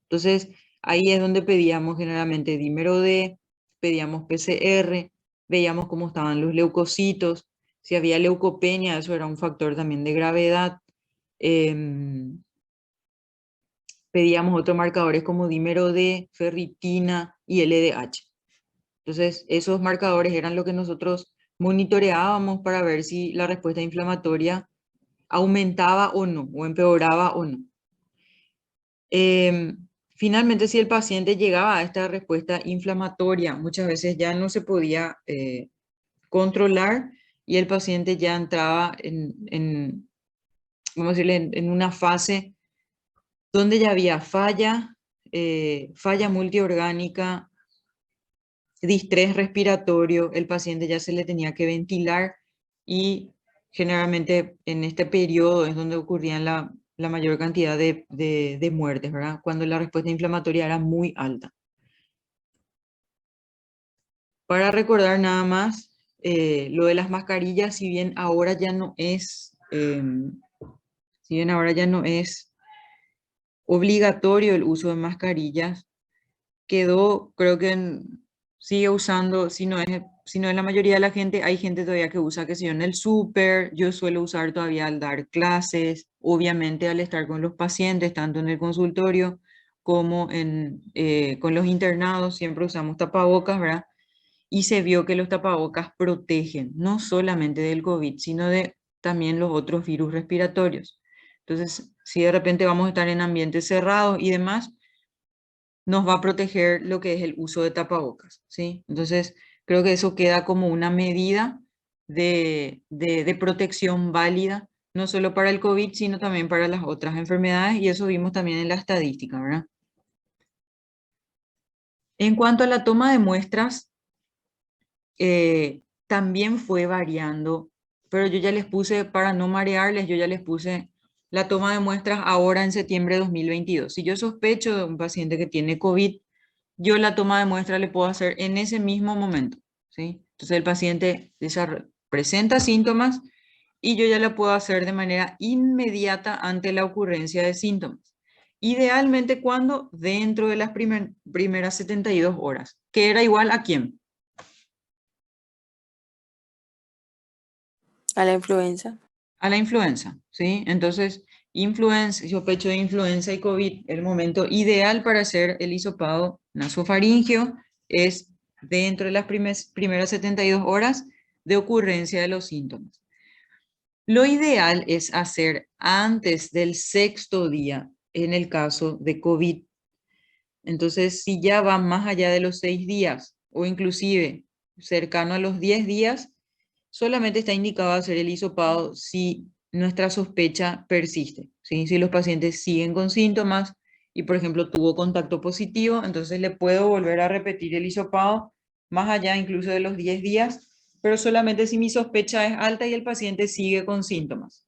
Entonces, ahí es donde pedíamos generalmente dímero D, pedíamos PCR, veíamos cómo estaban los leucocitos, si había leucopenia, eso era un factor también de gravedad. Pedíamos otros marcadores como dímero D, ferritina y LDH. Entonces, esos marcadores eran lo que nosotros monitoreábamos para ver si la respuesta inflamatoria aumentaba o no, o empeoraba o no. Finalmente, si el paciente llegaba a esta respuesta inflamatoria, muchas veces ya no se podía controlar y el paciente ya entraba vamos a decirle, en una fase donde ya había falla multiorgánica, distrés respiratorio, el paciente ya se le tenía que ventilar y generalmente en este periodo es donde ocurrían la mayor cantidad de muertes, ¿verdad? Cuando la respuesta inflamatoria era muy alta. Para recordar nada más, lo de las mascarillas, si bien ahora ya no es, obligatorio el uso de mascarillas, quedó, creo que sigue usando, si no es la mayoría de la gente, hay gente todavía que usa, que sé yo, en el súper, yo suelo usar todavía al dar clases, obviamente al estar con los pacientes, tanto en el consultorio como con los internados, siempre usamos tapabocas, ¿verdad? Y se vio que los tapabocas protegen, no solamente del COVID, sino de también los otros virus respiratorios. Entonces, si de repente vamos a estar en ambientes cerrados y demás, nos va a proteger lo que es el uso de tapabocas, ¿sí? Entonces, creo que eso queda como una medida de protección válida, no solo para el COVID, sino también para las otras enfermedades, y eso vimos también en la estadística, ¿verdad? En cuanto a la toma de muestras, también fue variando, pero yo ya les puse, para no marearles, yo ya les puse la toma de muestras ahora en septiembre de 2022. Si yo sospecho de un paciente que tiene COVID, yo la toma de muestra le puedo hacer en ese mismo momento, ¿sí? Entonces el paciente presenta síntomas y yo ya la puedo hacer de manera inmediata ante la ocurrencia de síntomas. Idealmente, cuando dentro de las primeras 72 horas, que era igual a quién. A la influenza. A la influenza, ¿sí? Entonces, sospecho de influenza y COVID, el momento ideal para hacer el hisopado nasofaríngeo es dentro de las primeras 72 horas de ocurrencia de los síntomas. Lo ideal es hacer antes del 6º día en el caso de COVID. Entonces, si ya va más allá de los 6 días o inclusive cercano a los 10 días, solamente está indicado hacer el hisopado si nuestra sospecha persiste, ¿sí? Si los pacientes siguen con síntomas y, por ejemplo, tuvo contacto positivo, entonces le puedo volver a repetir el hisopado más allá incluso de los 10 días, pero solamente si mi sospecha es alta y el paciente sigue con síntomas,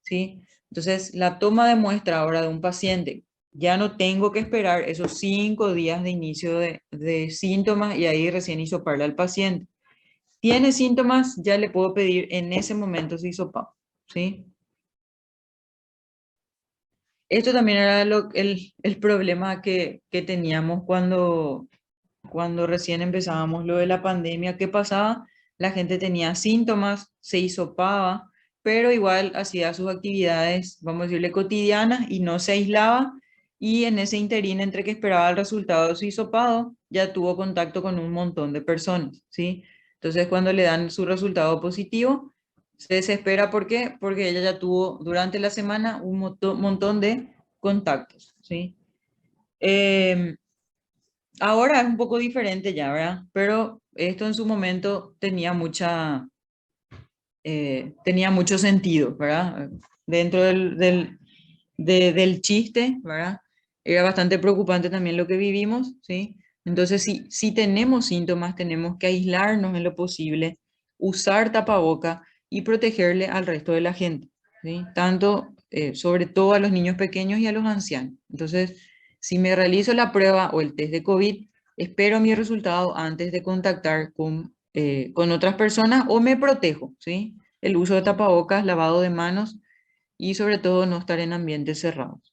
¿sí? Entonces, la toma de muestra ahora de un paciente, ya no tengo que esperar esos 5 días de inicio de síntomas y ahí recién hisoparle al paciente. Tiene síntomas, ya le puedo pedir en ese momento su hisopado, ¿sí? Esto también era el problema que teníamos cuando recién empezábamos lo de la pandemia. ¿Qué pasaba? La gente tenía síntomas, se hisopaba, pero igual hacía sus actividades, vamos a decirle, cotidianas y no se aislaba. Y en ese interín, entre que esperaba el resultado de su hisopado, ya tuvo contacto con un montón de personas, ¿sí? Entonces, cuando le dan su resultado positivo, se desespera. ¿Por qué? Porque ella ya tuvo durante la semana un montón de contactos, ¿sí? Ahora es un poco diferente ya, ¿verdad? Pero esto en su momento tenía mucho sentido, ¿verdad? Dentro del chiste, ¿verdad? Era bastante preocupante también lo que vivimos, ¿sí? Entonces, si tenemos síntomas, tenemos que aislarnos en lo posible, usar tapaboca y protegerle al resto de la gente, ¿sí? Tanto, sobre todo a los niños pequeños y a los ancianos. Entonces, si me realizo la prueba o el test de COVID, espero mi resultado antes de contactar con otras personas o me protejo, ¿sí? El uso de tapabocas, lavado de manos y sobre todo no estar en ambientes cerrados.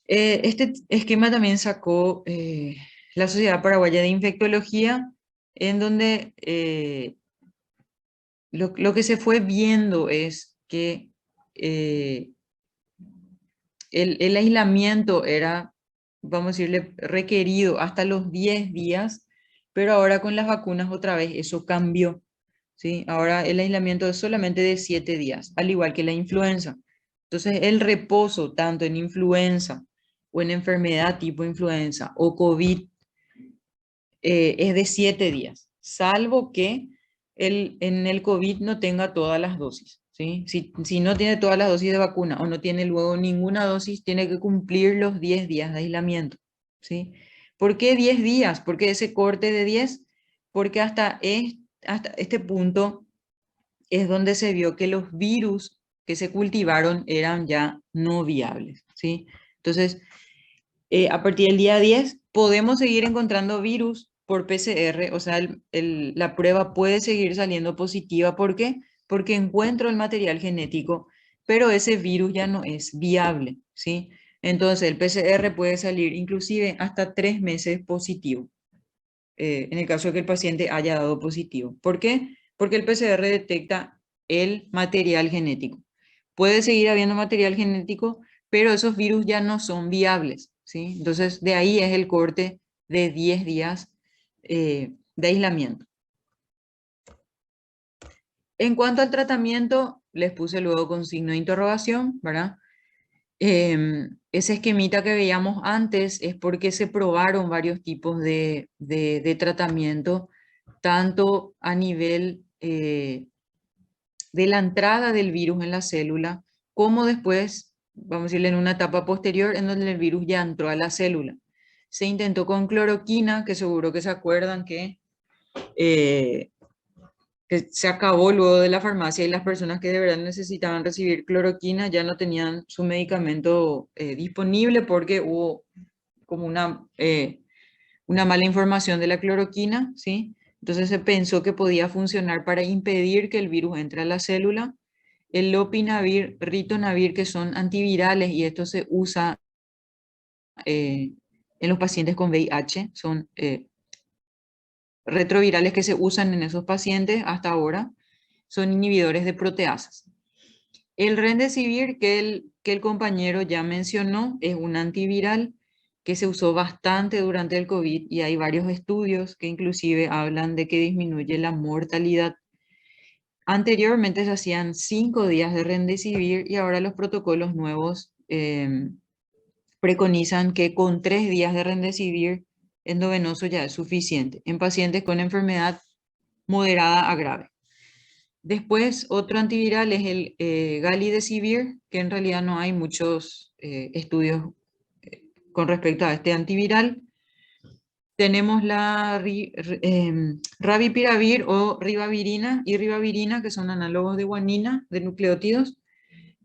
Este esquema también sacó la Sociedad Paraguaya de Infectología, en donde lo que se fue viendo es que el aislamiento era, vamos a decirle, requerido hasta los 10 días, pero ahora con las vacunas otra vez eso cambió, ¿sí? Ahora el aislamiento es solamente de 7 días, al igual que la influenza. Entonces el reposo, tanto en influenza o en enfermedad tipo influenza o COVID, es de 7 días, salvo que en el COVID no tenga todas las dosis, ¿sí? Si no tiene todas las dosis de vacuna o no tiene luego ninguna dosis, tiene que cumplir los 10 días de aislamiento, ¿sí? ¿Por qué 10 días? ¿Por qué ese corte de 10? Porque hasta este punto es donde se vio que los virus que se cultivaron eran ya no viables, ¿sí? Entonces, a partir del día 10 podemos seguir encontrando virus por PCR, o sea, la prueba puede seguir saliendo positiva. ¿Por qué? Porque encuentro el material genético, pero ese virus ya no es viable, ¿sí? Entonces el PCR puede salir inclusive hasta 3 meses positivo, en el caso de que el paciente haya dado positivo. ¿Por qué? Porque el PCR detecta el material genético. Puede seguir habiendo material genético, pero esos virus ya no son viables, ¿sí? Entonces, de ahí es el corte de 10 días de aislamiento. En cuanto al tratamiento, les puse luego con signo de interrogación, ¿verdad? Ese esquemita que veíamos antes es porque se probaron varios tipos de tratamiento, tanto a nivel de la entrada del virus en la célula, como después, vamos a decirle, en una etapa posterior en donde el virus ya entró a la célula. Se intentó con cloroquina, que seguro que se acuerdan que se acabó luego de la farmacia y las personas que de verdad necesitaban recibir cloroquina ya no tenían su medicamento disponible porque hubo como una mala información de la cloroquina, ¿sí? Entonces se pensó que podía funcionar para impedir que el virus entre a la célula. El lopinavir, ritonavir, que son antivirales y esto se usa en los pacientes con VIH, son retrovirales que se usan en esos pacientes hasta ahora, son inhibidores de proteasas. El remdesivir que el compañero ya mencionó es un antiviral que se usó bastante durante el COVID y hay varios estudios que inclusive hablan de que disminuye la mortalidad. Anteriormente se hacían 5 días de remdesivir y ahora los protocolos nuevos preconizan que con 3 días de remdesivir endovenoso ya es suficiente en pacientes con enfermedad moderada a grave. Después, otro antiviral es el galidesivir, que en realidad no hay muchos estudios con respecto a este antiviral. Tenemos la ravipiravir o ribavirina y ribavirina, que son análogos de guanina, de nucleótidos.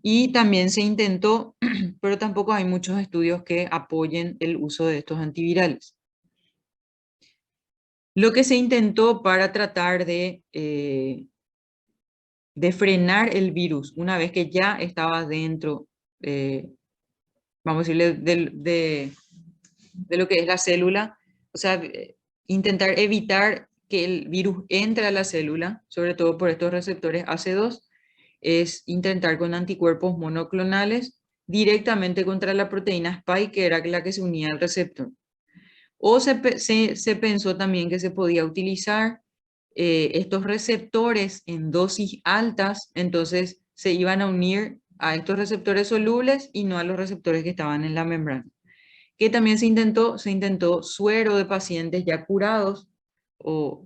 Y también se intentó, pero tampoco hay muchos estudios que apoyen el uso de estos antivirales. Lo que se intentó para tratar de frenar el virus una vez que ya estaba dentro, vamos a decirle, de lo que es la célula, o sea, intentar evitar que el virus entre a la célula, sobre todo por estos receptores AC2, es intentar con anticuerpos monoclonales directamente contra la proteína spike, que era la que se unía al receptor. O se pensó también que se podía utilizar estos receptores en dosis altas, entonces se iban a unir a estos receptores solubles y no a los receptores que estaban en la membrana. Que también se intentó suero de pacientes ya curados o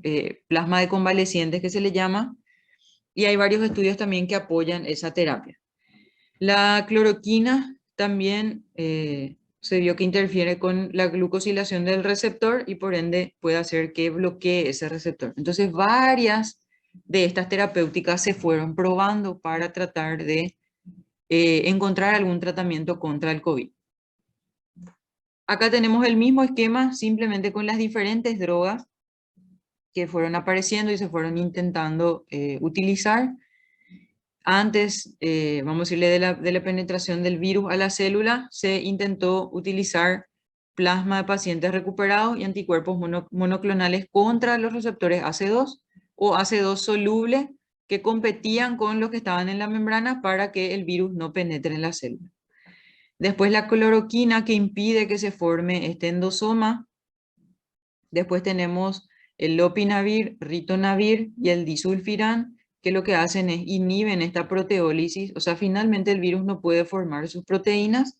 plasma de convalecientes que se le llama, y hay varios estudios también que apoyan esa terapia. La cloroquina también se vio que interfiere con la glucosilación del receptor y por ende puede hacer que bloquee ese receptor. Entonces varias de estas terapéuticas se fueron probando para tratar de encontrar algún tratamiento contra el COVID. Acá tenemos el mismo esquema, simplemente con las diferentes drogas que fueron apareciendo y se fueron intentando utilizar. Antes, vamos a decirle, de la penetración del virus a la célula, se intentó utilizar plasma de pacientes recuperados y anticuerpos monoclonales contra los receptores AC2 o AC2 soluble que competían con los que estaban en la membrana para que el virus no penetre en la célula. Después la cloroquina que impide que se forme este endosoma. Después tenemos el lopinavir, ritonavir y el disulfiram, que lo que hacen es inhiben esta proteólisis, o sea, finalmente el virus no puede formar sus proteínas.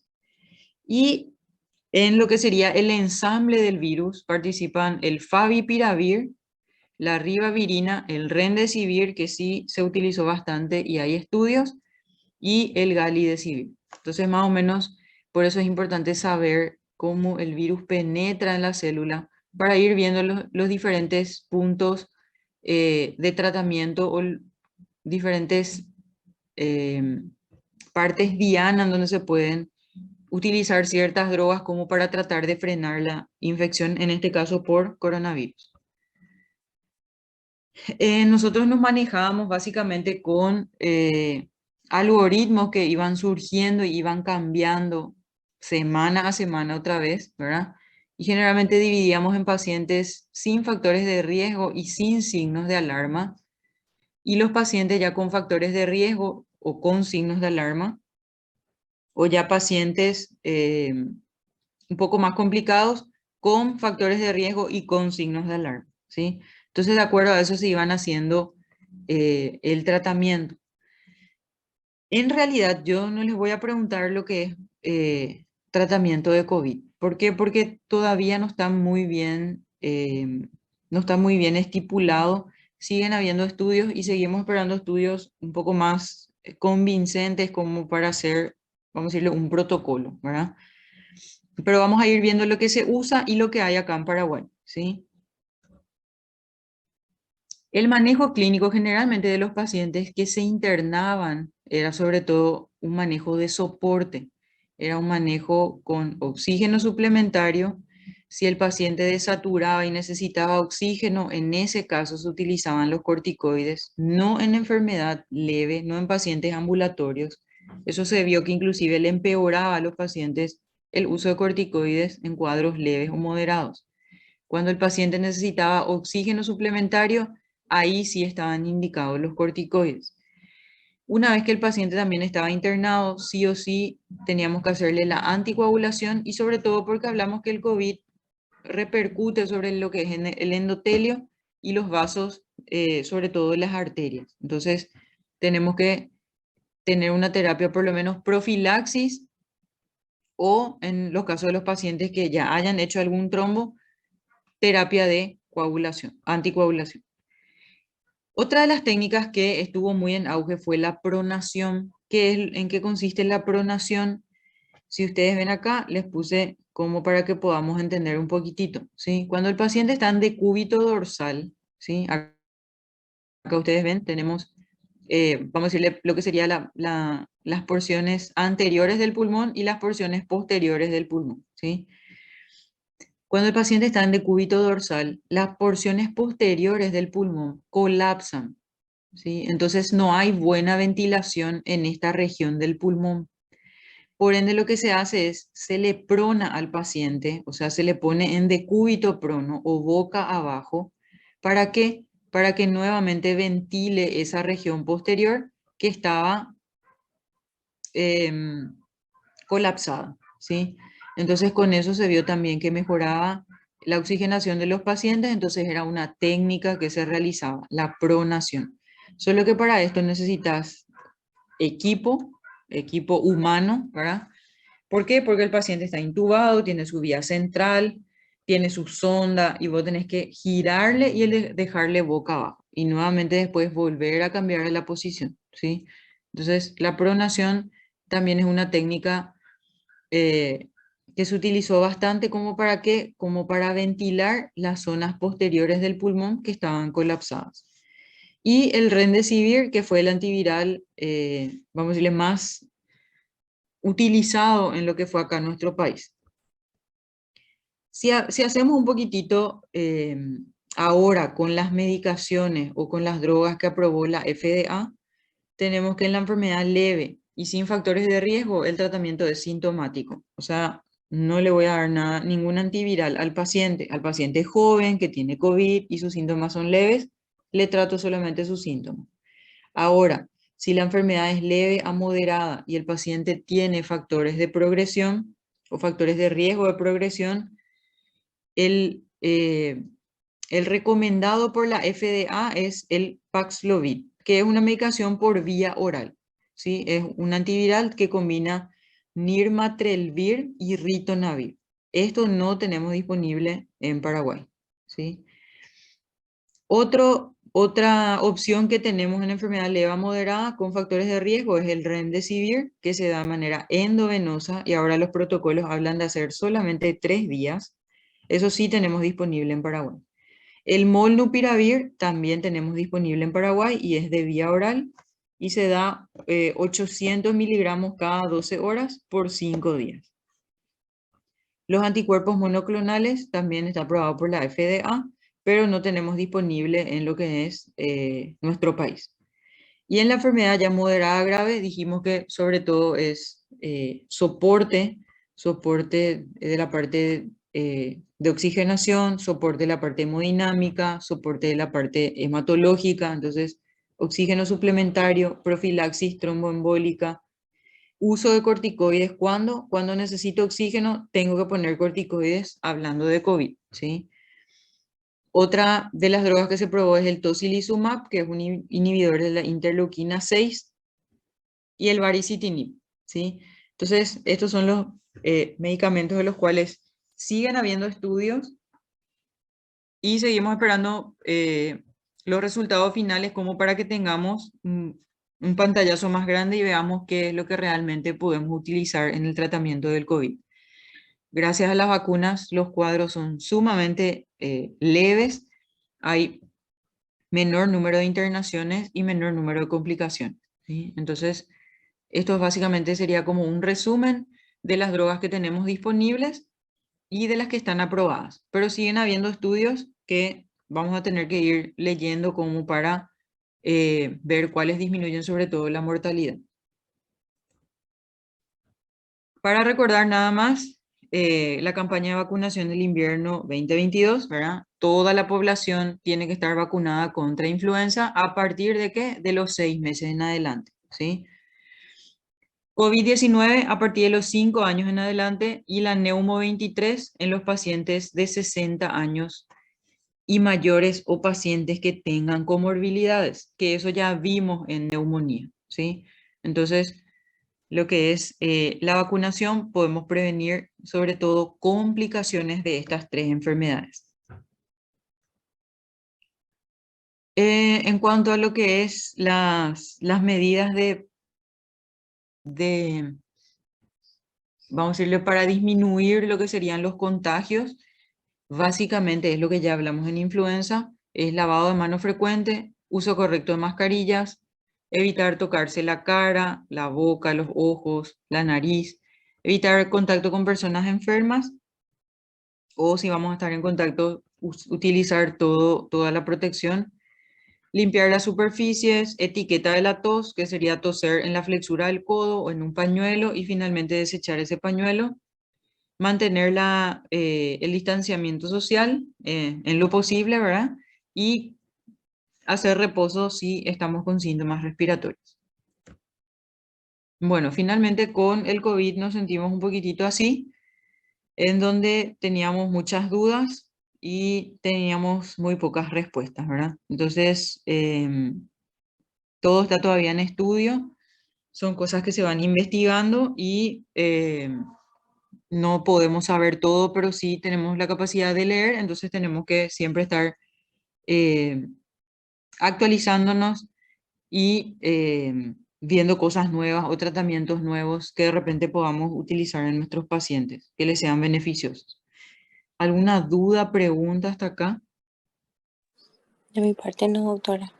Y en lo que sería el ensamble del virus participan el favipiravir, la ribavirina, el remdesivir, que sí se utilizó bastante y hay estudios, y el galidesivir. Entonces, más o menos, por eso es importante saber cómo el virus penetra en la célula para ir viendo los diferentes puntos de tratamiento o diferentes partes dianas donde se pueden utilizar ciertas drogas como para tratar de frenar la infección, en este caso por coronavirus. Nosotros nos manejábamos básicamente con algoritmos que iban surgiendo y iban cambiando semana a semana otra vez, ¿verdad? Y generalmente dividíamos en pacientes sin factores de riesgo y sin signos de alarma, y los pacientes ya con factores de riesgo o con signos de alarma, o ya pacientes un poco más complicados con factores de riesgo y con signos de alarma, ¿sí? Entonces, de acuerdo a eso se iban haciendo el tratamiento. En realidad, yo no les voy a preguntar lo que es tratamiento de COVID. ¿Por qué? Porque todavía no está muy bien, no está muy bien estipulado. Siguen habiendo estudios y seguimos esperando estudios un poco más convincentes como para hacer, vamos a decirlo, un protocolo, ¿verdad? Pero vamos a ir viendo lo que se usa y lo que hay acá en Paraguay, ¿sí? El manejo clínico generalmente de los pacientes que se internaban era sobre todo un manejo de soporte, era un manejo con oxígeno suplementario. Si el paciente desaturaba y necesitaba oxígeno, en ese caso se utilizaban los corticoides, no en enfermedad leve, no en pacientes ambulatorios. Eso se vio que inclusive le empeoraba a los pacientes el uso de corticoides en cuadros leves o moderados. Cuando el paciente necesitaba oxígeno suplementario, ahí sí estaban indicados los corticoides. Una vez que el paciente también estaba internado, sí o sí teníamos que hacerle la anticoagulación, y sobre todo porque hablamos que el COVID repercute sobre lo que es el endotelio y los vasos, sobre todo las arterias. Entonces, tenemos que tener una terapia por lo menos profilaxis, o en los casos de los pacientes que ya hayan hecho algún trombo, terapia de coagulación, anticoagulación. Otra de las técnicas que estuvo muy en auge fue la pronación. ¿En qué consiste la pronación? Si ustedes ven acá, les puse como para que podamos entender un poquitito, ¿sí? Cuando el paciente está en decúbito dorsal, ¿sí? Acá ustedes ven, tenemos, vamos a decirle lo que sería las porciones anteriores del pulmón y las porciones posteriores del pulmón, ¿sí? Cuando el paciente está en decúbito dorsal, las porciones posteriores del pulmón colapsan, ¿sí? Entonces no hay buena ventilación en esta región del pulmón. Por ende, lo que se hace es, se le prona al paciente, o sea, se le pone en decúbito prono o boca abajo. ¿Para qué? Para que nuevamente ventile esa región posterior que estaba colapsada, ¿sí? Entonces con eso se vio también que mejoraba la oxigenación de los pacientes, entonces era una técnica que se realizaba, la pronación. Solo que para esto necesitas equipo humano, ¿verdad? ¿Por qué? Porque el paciente está intubado, tiene su vía central, tiene su sonda, y vos tenés que girarle y dejarle boca abajo. Y nuevamente después volver a cambiarle la posición, ¿sí? Entonces la pronación también es una técnica que se utilizó bastante como para qué, como para ventilar las zonas posteriores del pulmón que estaban colapsadas. Y el Remdesivir, que fue el antiviral, vamos a decirle, más utilizado en lo que fue acá en nuestro país. Si hacemos un poquitito ahora con las medicaciones o con las drogas que aprobó la FDA, tenemos que en la enfermedad leve y sin factores de riesgo, el tratamiento es sintomático. O sea, no le voy a dar nada, ningún antiviral al paciente joven que tiene COVID y sus síntomas son leves, le trato solamente sus síntomas. Ahora, si la enfermedad es leve a moderada y el paciente tiene factores de progresión o factores de riesgo de progresión, el recomendado por la FDA es el Paxlovid, que es una medicación por vía oral, ¿sí? Es un antiviral que combina nirmatrelvir y ritonavir. Esto no tenemos disponible en Paraguay, ¿sí? Otra opción que tenemos en enfermedad leve a moderada con factores de riesgo es el Remdesivir, que se da de manera endovenosa, y ahora los protocolos hablan de hacer solamente 3 días. Eso sí tenemos disponible en Paraguay. El Molnupiravir también tenemos disponible en Paraguay y es de vía oral y se da 800 miligramos cada 12 horas por 5 días. Los anticuerpos monoclonales también está aprobado por la FDA, pero no tenemos disponible en lo que es nuestro país. Y en la enfermedad ya moderada grave dijimos que sobre todo es soporte soporte de la parte de oxigenación, soporte de la parte hemodinámica, soporte de la parte hematológica, entonces oxígeno suplementario, profilaxis tromboembólica, uso de corticoides. Cuando necesito oxígeno, tengo que poner corticoides hablando de COVID, ¿sí? Otra de las drogas que se probó es el tocilizumab, que es un inhibidor de la interleuquina 6, y el baricitinib, ¿sí? Entonces, estos son los medicamentos de los cuales siguen habiendo estudios y seguimos esperando los resultados finales como para que tengamos un pantallazo más grande y veamos qué es lo que realmente podemos utilizar en el tratamiento del COVID. Gracias a las vacunas, los cuadros son sumamente leves, hay menor número de internaciones y menor número de complicaciones, ¿sí? Entonces, esto básicamente sería como un resumen de las drogas que tenemos disponibles y de las que están aprobadas, pero siguen habiendo estudios que vamos a tener que ir leyendo como para ver cuáles disminuyen sobre todo la mortalidad. Para recordar nada más, la campaña de vacunación del invierno 2022, ¿verdad? Toda la población tiene que estar vacunada contra influenza a partir de ¿qué? De los 6 meses en adelante, ¿sí? COVID-19 a partir de los 5 años en adelante y la neumo 23 en los pacientes de 60 años y mayores o pacientes que tengan comorbilidades, que eso ya vimos en neumonía, ¿sí? Entonces, lo que es la vacunación, podemos prevenir sobre todo complicaciones de estas 3 enfermedades. En cuanto a lo que es las medidas vamos a decirle, para disminuir lo que serían los contagios, básicamente es lo que ya hablamos en influenza, es lavado de manos frecuente, uso correcto de mascarillas, evitar tocarse la cara, la boca, los ojos, la nariz, evitar contacto con personas enfermas, o si vamos a estar en contacto, utilizar toda la protección, limpiar las superficies, etiqueta de la tos, que sería toser en la flexura del codo o en un pañuelo, y finalmente desechar ese pañuelo. Mantener el distanciamiento social en lo posible, ¿verdad? Y hacer reposo si estamos con síntomas respiratorios. Bueno, finalmente con el COVID nos sentimos un poquitito así, en donde teníamos muchas dudas y teníamos muy pocas respuestas, ¿verdad? Entonces, todo está todavía en estudio, son cosas que se van investigando y no podemos saber todo, pero sí tenemos la capacidad de leer, entonces tenemos que siempre estar actualizándonos y viendo cosas nuevas o tratamientos nuevos que de repente podamos utilizar en nuestros pacientes, que les sean beneficiosos. ¿Alguna duda, pregunta hasta acá? De mi parte no, doctora.